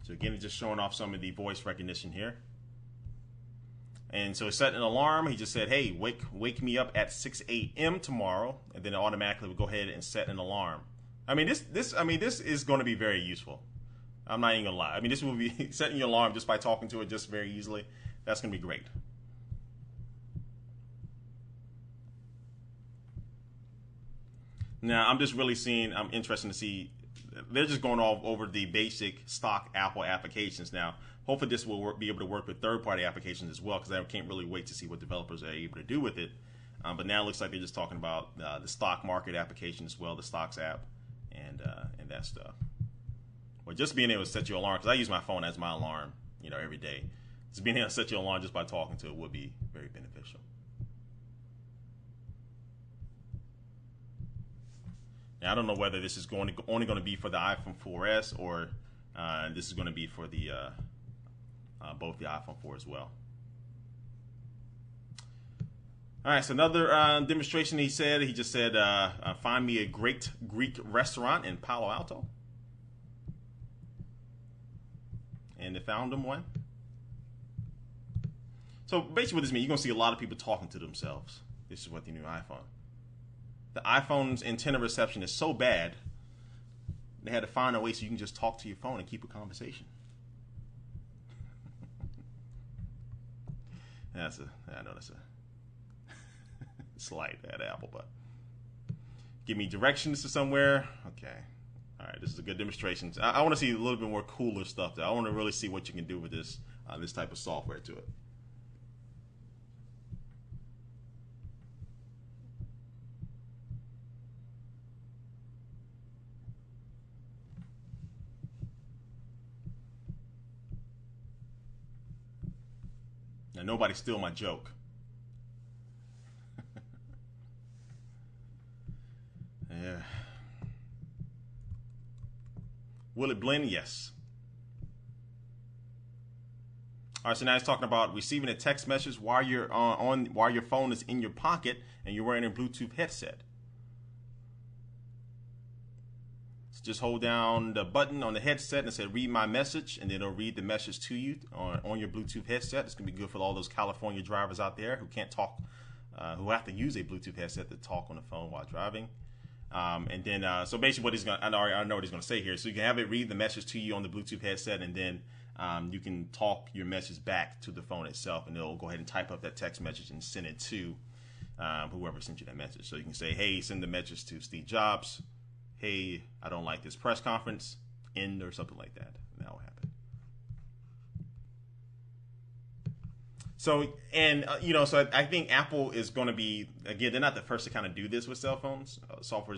So again, it's just showing off some of the voice recognition here. And so it set an alarm. He just said, hey, wake me up at 6 a.m. tomorrow, and then it automatically will go ahead and set an alarm. I mean, this is going to be very useful. I'm not even gonna lie. I mean, this will be setting your alarm just by talking to it just very easily. That's gonna be great. Now, I'm interested to see. They're just going all over the basic stock Apple applications now. Hopefully this will be able to work with third-party applications as well, because I can't really wait to see what developers are able to do with it. But now it looks like they're just talking about the stock market application as well, the stocks app, and that stuff. But just being able to set your alarm, because I use my phone as my alarm, every day. Just being able to set your alarm just by talking to it would be very beneficial. Now, I don't know whether this is only going to be for the iPhone 4S or this is going to be for the both the iPhone 4 as well. All right, so another demonstration he just said, find me a great Greek restaurant in Palo Alto. And they found him one. So basically what this means, you're going to see a lot of people talking to themselves. This is what the new iPhone. The iPhone's antenna reception is so bad, they had to find a way so you can just talk to your phone and keep a conversation. I know that's a slight at Apple, but give me directions to somewhere. Okay. All right, this is a good demonstration. I want to see a little bit more cooler stuff, though. I want to really see what you can do with this type of software to it. Now, nobody steal my joke. Yeah. Will it blend? Yes. All right, so now he's talking about receiving a text message while you're while your phone is in your pocket and you're wearing a Bluetooth headset. So just hold down the button on the headset and say read my message, and then it'll read the message to you on your Bluetooth headset. It's gonna be good for all those California drivers out there who can't talk, who have to use a Bluetooth headset to talk on the phone while driving. And then, so basically what he's going to, I know what he's going to say here. So you can have it read the message to you on the Bluetooth headset, and then you can talk your message back to the phone itself, and it'll go ahead and type up that text message and send it to whoever sent you that message. So you can say, hey, send the message to Steve Jobs. Hey, I don't like this press conference. End, or something like that. And that will happen. So, and, so I think Apple is going to be, again, they're not the first to kind of do this with cell phones.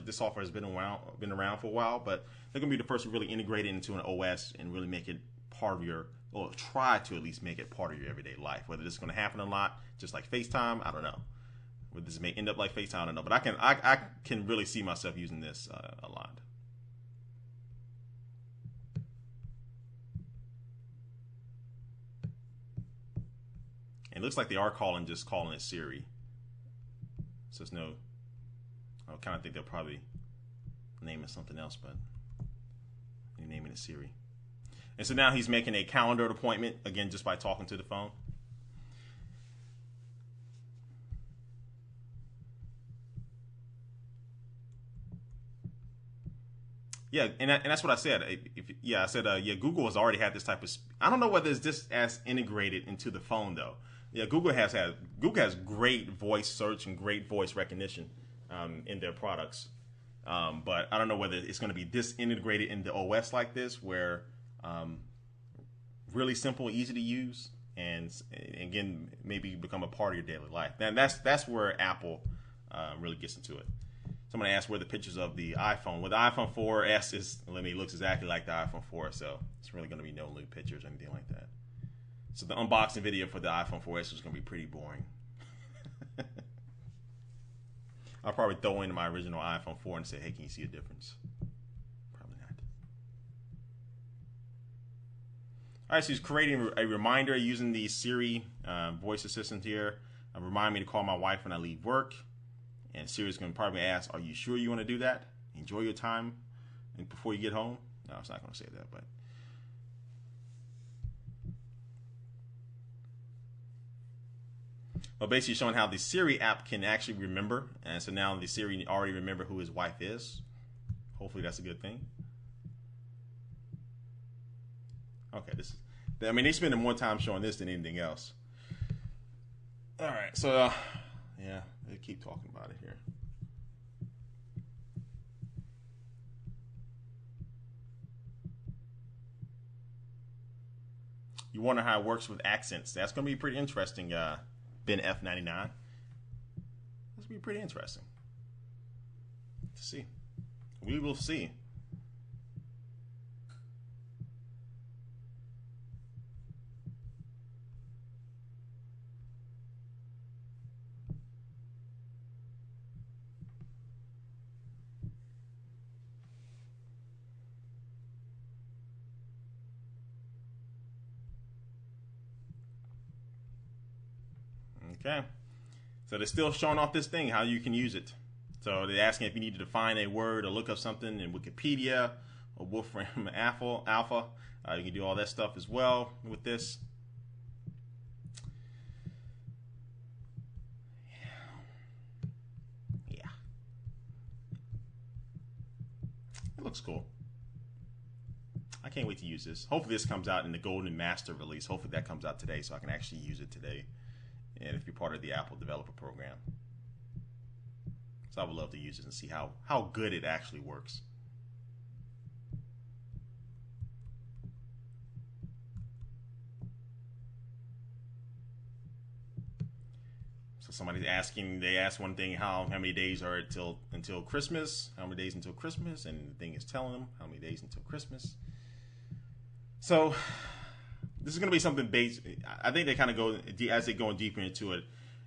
This software has been around for a while, but they're going to be the first to really integrate it into an OS and really make it part of or try to at least make it part of your everyday life. Whether this is going to happen a lot, just like FaceTime, I don't know. Whether this may end up like FaceTime, I don't know. But I can really see myself using this a lot. It looks like they are calling it Siri. So it's no, I kind of think they'll probably name it something else, but they're naming it Siri. And so now he's making a calendar appointment, again, just by talking to the phone. Yeah, and that's what I said. I said, Google has already had this type of. I don't know whether it's just as integrated into the phone though. Yeah, Google has great voice search and great voice recognition in their products, but I don't know whether it's going to be this integrated in the OS like this, where Really simple, easy to use, and again, maybe become a part of your daily life. And that's where Apple really gets into it. Someone asked where the pictures of the iPhone. Well, the iPhone 4S looks exactly like the iPhone 4, so it's really going to be no new pictures or anything like that. So the unboxing video for the iPhone 4S is going to be pretty boring. I'll probably throw in my original iPhone 4 and say, hey, can you see a difference? Probably not. All right, so he's creating a reminder using the Siri voice assistant here. Remind me to call my wife when I leave work. And Siri's going to probably ask, are you sure you want to do that? Enjoy your time before you get home? No, it's not going to say that, but. Well, basically showing how the Siri app can actually remember. And so now the Siri already remember who his wife is. Hopefully that's a good thing. Okay, they're spending more time showing this than anything else. All right, so yeah, they keep talking about it here. You wonder how it works with accents. That's going to be pretty interesting, Ben F99. That's going to be pretty interesting to see. We will see. Okay, so they're still showing off this thing, how you can use it. So they're asking if you need to define a word or look up something in Wikipedia or Wolfram Alpha. You can do all that stuff as well with this. Yeah. It looks cool. I can't wait to use this. Hopefully this comes out in the Golden Master release. Hopefully that comes out today so I can actually use it today. And if you're part of the Apple Developer Program. So I would love to use it and see how good it actually works. So somebody's asking, they asked one thing, how many days are it until Christmas? How many days until Christmas? And the thing is telling them how many days until Christmas. So this is going to be something based. I think they kind of go as they go deeper into it.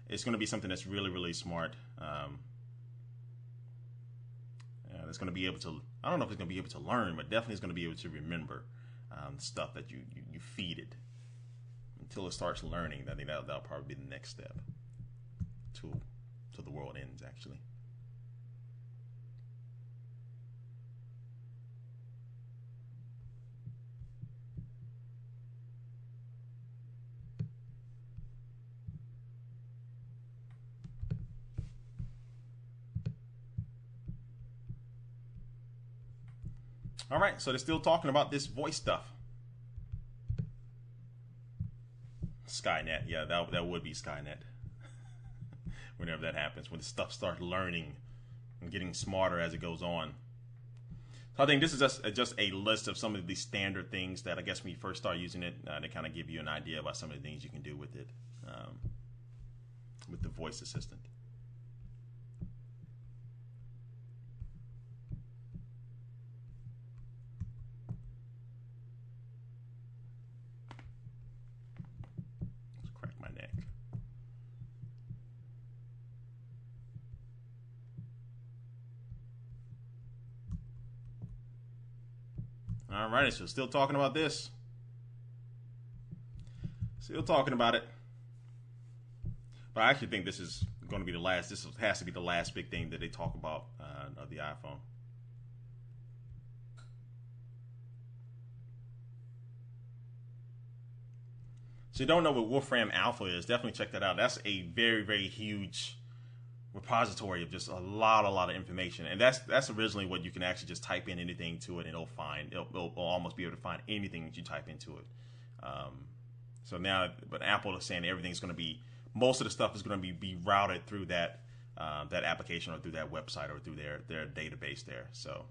It's going to be something that's really, really smart. It's going to be able to. I don't know if it's going to be able to learn, but definitely it's going to be able to remember stuff that you feed it until it starts learning. I think that'll probably be the next step till the world ends. Actually. All right, so they're still talking about this voice stuff. Skynet, yeah, that would be Skynet. Whenever that happens, when the stuff starts learning and getting smarter as it goes on. So I think this is just a list of some of the standard things that I guess when you first start using it, to kind of give you an idea about some of the things you can do with it, with the voice assistant. Alrighty, so still talking about this. Still talking about it. But I actually think this is going to be the last. This has to be the last big thing that they talk about of the iPhone. So you don't know what Wolfram Alpha is, definitely check that out. That's a very, very huge repository of just a lot of information, and that's originally what you can actually just type in anything to it, and it'll almost be able to find anything that you type into it. So now, but Apple is saying everything's going to be, most of the stuff is going to be routed through that application or through that website or through their database there. So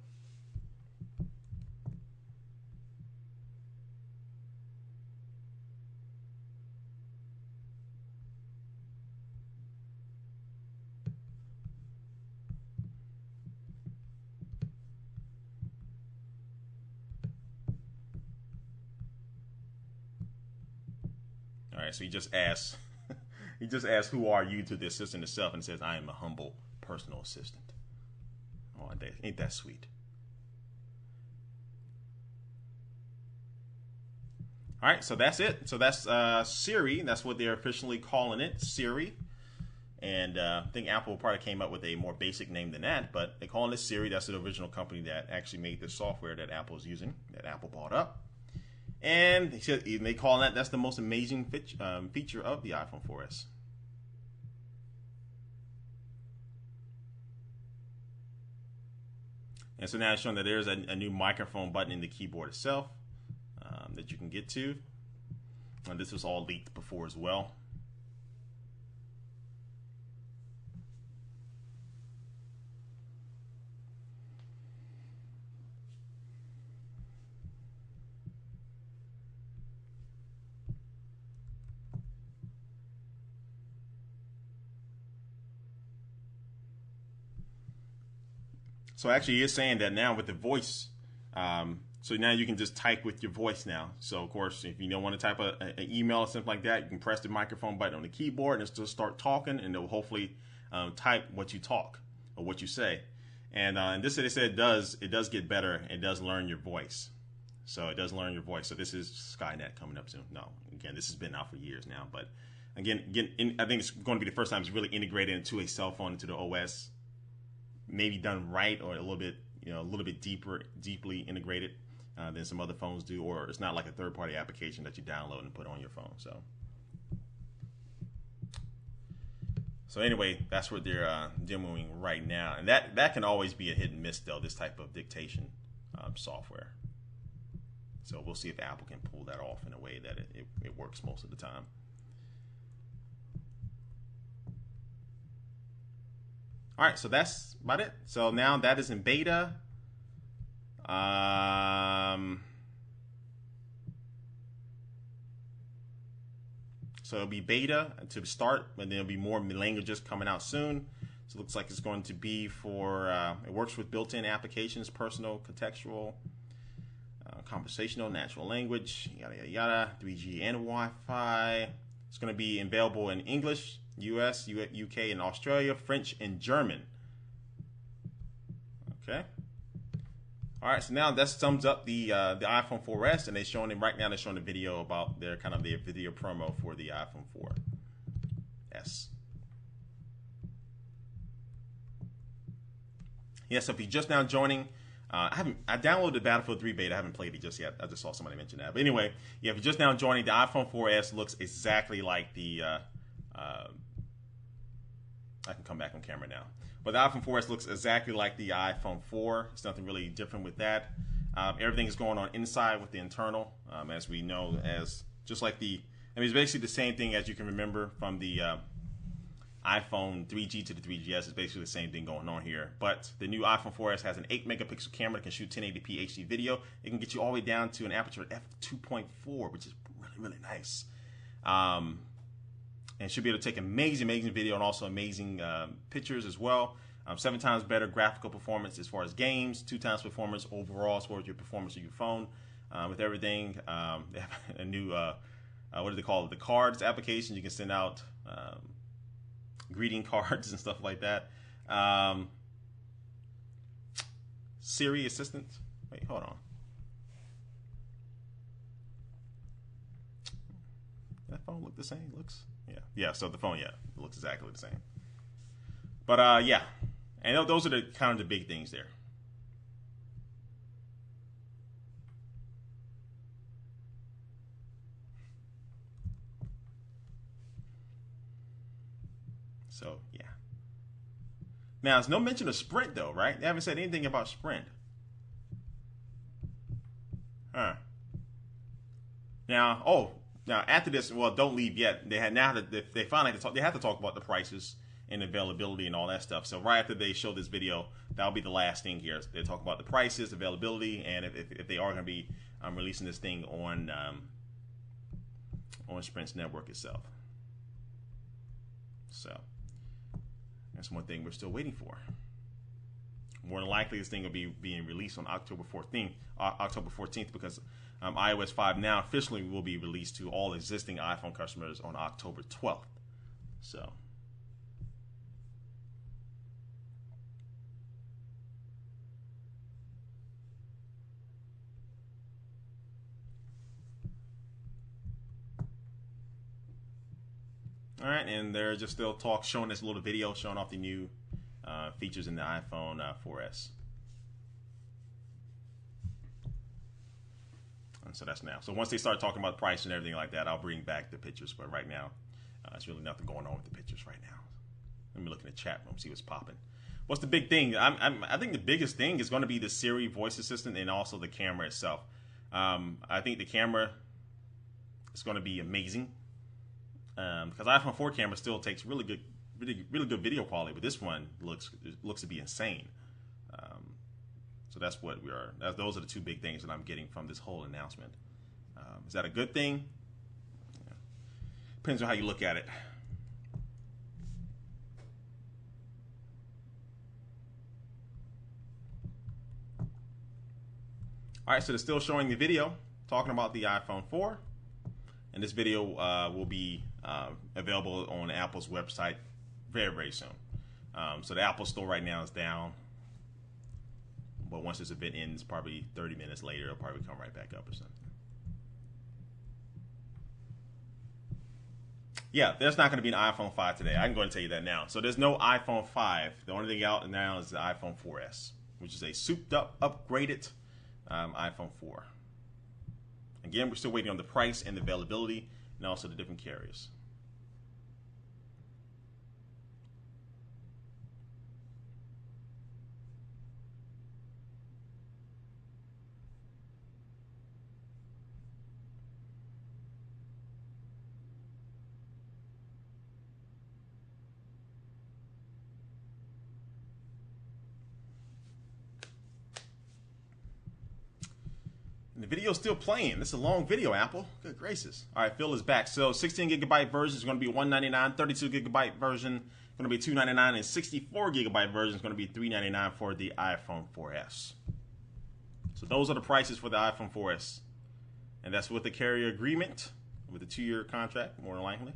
All right, so he just asks, he just asks, "Who are you?" to the assistant itself, and says, "I am a humble personal assistant." Oh, ain't that sweet? All right, so that's it. So that's Siri. That's what they're officially calling it, Siri. And I think Apple probably came up with a more basic name than that, but they're calling it Siri. That's the original company that actually made the software that Apple's using, that Apple bought up. And they call that's the most amazing feature of the iPhone 4S. And so now it's showing that there's a new microphone button in the keyboard itself that you can get to. And this was all leaked before as well. So actually, it's saying that now with the voice, so now you can just type with your voice now. So of course, if you don't want to type an email or something like that, you can press the microphone button on the keyboard and just start talking, and it will hopefully type what you talk or what you say. And this, they said, it does get better. It does learn your voice. So it does learn your voice. So this is Skynet coming up soon. No, again, this has been out for years now, but again, I think it's going to be the first time it's really integrated into a cell phone, into the OS. Maybe done right, or a little bit deeply integrated than some other phones do, or it's not like a third-party application that you download and put on your phone. So anyway, that's what they're demoing right now, and that can always be a hit and miss though. This type of dictation software. So we'll see if Apple can pull that off in a way that it works most of the time. All right, so that's about it. So now that is in beta. So it'll be beta to start, and then there'll be more languages coming out soon. So it looks like it's going to be for, it works with built-in applications, personal, contextual, conversational, natural language, yada, yada, yada, 3G and Wi-Fi. It's going to be available in English, US, UK, and Australia, French, and German. Okay. All right. So now that sums up the iPhone 4S, and they're showing it right now. They're showing a video about their video promo for the iPhone 4S. Yeah. So if you're just now joining, I downloaded the Battlefield 3 beta. I haven't played it just yet. I just saw somebody mention that. But anyway, yeah, if you're just now joining, the iPhone 4S looks exactly like the. I can come back on camera now. But the iPhone 4S looks exactly like the iPhone 4. It's nothing really different with that. Everything is going on inside with the internal, as we know, just like it's basically the same thing as you can remember from the iPhone 3G to the 3GS. It's basically the same thing going on here. But the new iPhone 4S has an 8-megapixel camera that can shoot 1080p HD video. It can get you all the way down to an aperture of f2.4, which is really, really nice. And should be able to take amazing video and also amazing pictures as well. 7 times better graphical performance as far as games, 2 times performance overall as far as your performance of your phone. With everything, they have a new, what do they call it? The cards application. You can send out greeting cards and stuff like that. Siri Assistant. Wait, hold on. Does that phone look the same? Yeah. So the phone, it looks exactly the same. But yeah, and those are the kind of the big things there. So yeah. Now there's no mention of Sprint though, right? They haven't said anything about Sprint. Huh. Now, after this, well, don't leave yet. They finally have to talk. They have to talk about the prices and availability and all that stuff. So right after they show this video, that'll be the last thing here. They talk about the prices, availability, and if they are going to be releasing this thing on Sprint's network itself. So that's one thing we're still waiting for. More than likely, this thing will be being released on October 14th. October 14th, because iOS 5 now officially will be released to all existing iPhone customers on October 12th. So. All right, and they're just still showing this little video showing off the new features in the iPhone 4S. And so that's now. So once they start talking about price and everything like that, I'll bring back the pictures. But right now, there's really nothing going on with the pictures right now. Let me look in the chat room, see what's popping. What's the big thing? I think the biggest thing is going to be the Siri voice assistant and also the camera itself. I think the camera is going to be amazing. Because iPhone 4 camera still takes really good video quality, but this one looks to be insane. So that's what we are. Those are the two big things that I'm getting from this whole announcement. Is that a good thing? Yeah. Depends on how you look at it. All right, so they're still showing the video talking about the iPhone 4. And this video will be available on Apple's website very, very soon. So the Apple Store right now is down. But once this event ends, probably 30 minutes later, it'll probably come right back up or something. Yeah, there's not going to be an iPhone 5 today. I can go and tell you that now. So there's no iPhone 5. The only thing out now is the iPhone 4S, which is a souped up, upgraded iPhone 4. Again, we're still waiting on the price and the availability and also the different carriers. And the video's still playing. This is a long video, Apple. Good gracious. All right, Phil is back. So 16 gigabyte version is going to be $199. 32 gigabyte version is going to be $299, and 64 gigabyte version is going to be $399 for the iPhone 4S. So those are the prices for the iPhone 4S, and that's with the carrier agreement, with a 2-year contract, more than likely.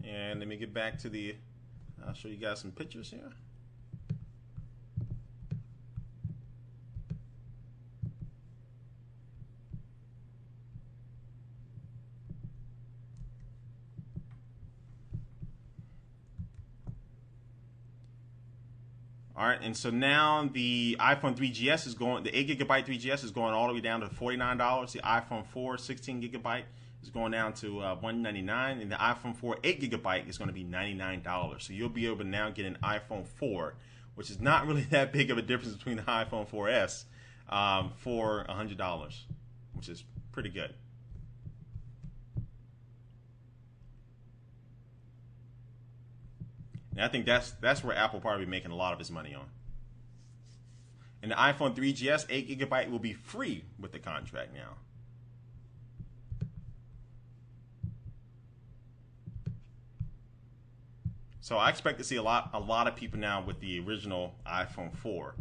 And let me get back to the. I'll show you guys some pictures here. All right, and so now the iPhone 3GS is going, the 8 gigabyte 3GS is going all the way down to $49. The iPhone 4 16 gigabyte is going down to $199, and the iPhone 4 8 gigabyte is going to be $99. So you'll be able to now get an iPhone 4, which is not really that big of a difference between the iPhone 4S, for $100, which is pretty good. And I think that's where Apple probably be making a lot of its money on. And the iPhone 3GS 8 gigabyte will be free with the contract now. So I expect to see a lot of people now with the original iPhone 4.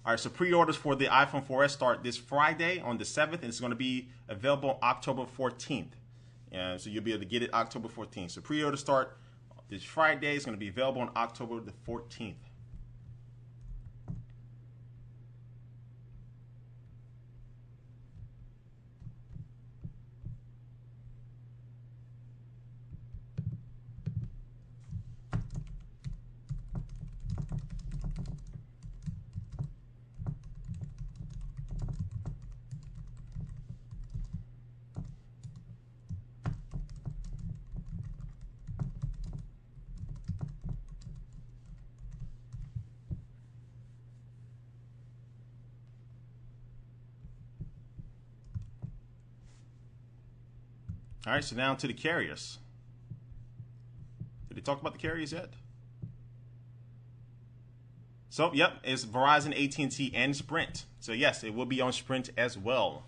All right, so pre-orders for the iPhone 4S start this Friday on the 7th, and it's going to be available October 14th. And so you'll be able to get it October 14th. So pre-order start this Friday. It's going to be available on October the 14th. All right, so now to the carriers. Did they talk about the carriers yet? So, yep, it's Verizon, AT&T, and Sprint. So, yes, it will be on Sprint as well.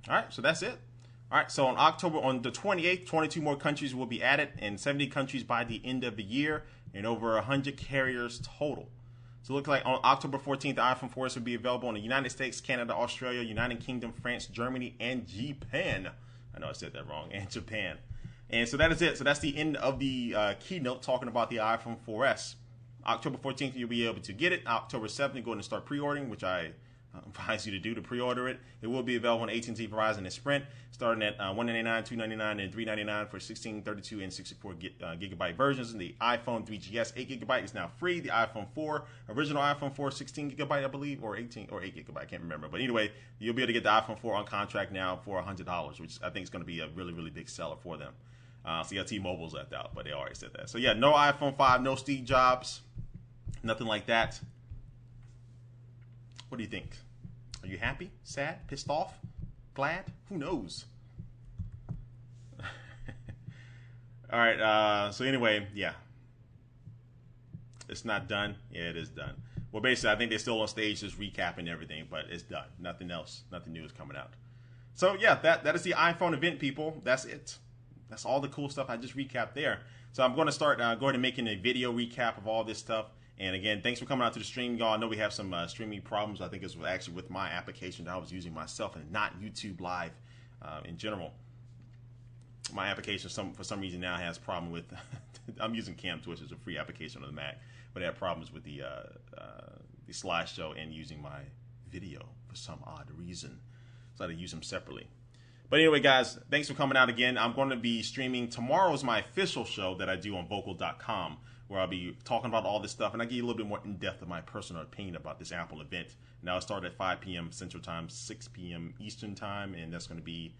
All right, so that's it. All right, so on the 28th, 22 more countries will be added, and 70 countries by the end of the year, and over 100 carriers total. So it looks like on October 14th, the iPhone 4S will be available in the United States, Canada, Australia, United Kingdom, France, Germany, and Japan. I know I said that wrong, and Japan. And so that is it. So that's the end of the keynote talking about the iPhone 4S. October 14th, you'll be able to get it. October 7th, go ahead and start pre-ordering, which I advise you to do to pre-order it. It will be available on AT&T, Verizon, and Sprint, starting at $199, $299, and $399 for 16, 32, and 64 gigabyte versions. And the iPhone 3GS 8 gigabyte is now free. The iPhone 4, original iPhone 4, 16 gigabyte, I believe, or 18 or 8 gigabyte, I can't remember. But anyway, you'll be able to get the iPhone 4 on contract now for $100, which I think is going to be a really, really big seller for them. So yeah, T-Mobile's left out, but they already said that. So yeah, no iPhone 5, no Steve Jobs, nothing like that. What do you think? Are you happy, sad, pissed off, glad? Who knows? All right. So anyway, yeah, it's not done. Yeah, it is done. Well, basically, I think they're still on stage just recapping everything, but it's done. Nothing else. Nothing new is coming out. So yeah, that is the iPhone event, people. That's it. That's all the cool stuff I just recapped there. So I'm going to start going and making a video recap of all this stuff. And again, thanks for coming out to the stream, y'all. I know we have some streaming problems. I think it's actually with my application that I was using myself and not YouTube Live in general. My application, for some reason now has problem with. I'm using CamTwitch as a free application on the Mac, but I have problems with the slideshow and using my video for some odd reason. So I had to use them separately. But anyway, guys, thanks for coming out again. I'm going to be streaming. Tomorrow's my official show that I do on Vocal.com, where I'll be talking about all this stuff, and I give you a little bit more in-depth of my personal opinion about this Apple event. Now, it started at 5 p.m. Central Time, 6 p.m. Eastern Time, and that's going to be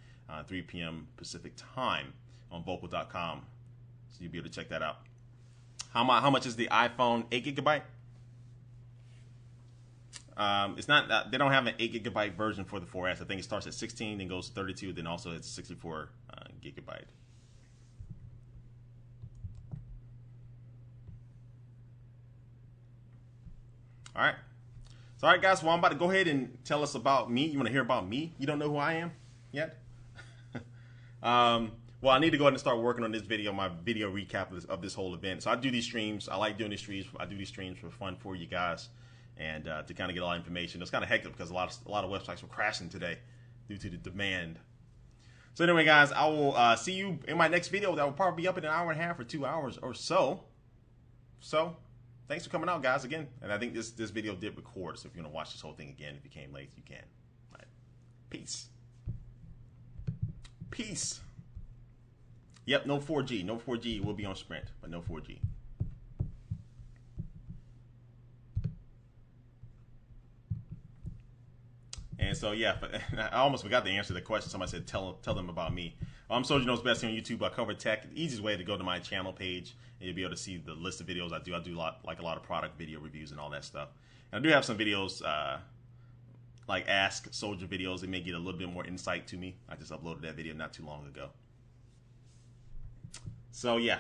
3 p.m. Pacific Time on Vocal.com. So you'll be able to check that out. How much is the iPhone 8 gigabyte? It's not. They don't have an 8 gigabyte version for the 4S. I think it starts at 16, then goes to 32, then also it's 64 gigabyte. All right. So, all right, guys. Well, I'm about to go ahead and tell us about me. You want to hear about me? You don't know who I am yet? Well, I need to go ahead and start working on this video, my video recap of this whole event. So I do these streams. I like doing these streams. I do these streams for fun for you guys and to kind of get a lot of information. It's kind of hectic because a lot of websites were crashing today due to the demand. So anyway, guys, I will see you in my next video. That will probably be up in an hour and a half or 2 hours or so. So thanks for coming out, guys, again. And I think this video did record, so if you want to watch this whole thing again, if you came late, you can. All right. Peace. Peace. Yep, no 4G. No 4G. We'll be on Sprint, but no 4G. And so, yeah, I almost forgot to answer the question. Somebody said, tell them about me. I'm Soldier Knows Best here on YouTube. I cover tech. The easiest way to go to my channel page, and you'll be able to see the list of videos I do. I do a lot of product video reviews and all that stuff. And I do have some videos like Ask Soldier videos. They may get a little bit more insight to me. I just uploaded that video not too long ago. So, yeah.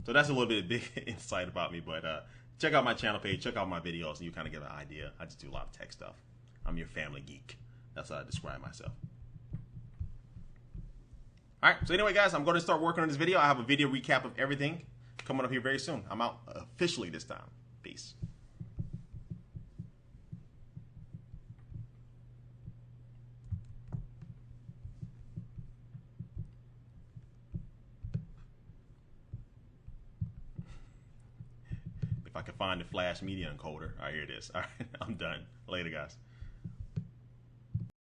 So that's a little bit of big insight about me. But check out my channel page. Check out my videos, and you kind of get an idea. I just do a lot of tech stuff. I'm your family geek. That's how I describe myself. All right, so anyway, guys, I'm going to start working on this video. I have a video recap of everything coming up here very soon. I'm out officially this time. Peace. If I can find the Flash Media encoder. All right, here it is. All right, I'm done. Later, guys.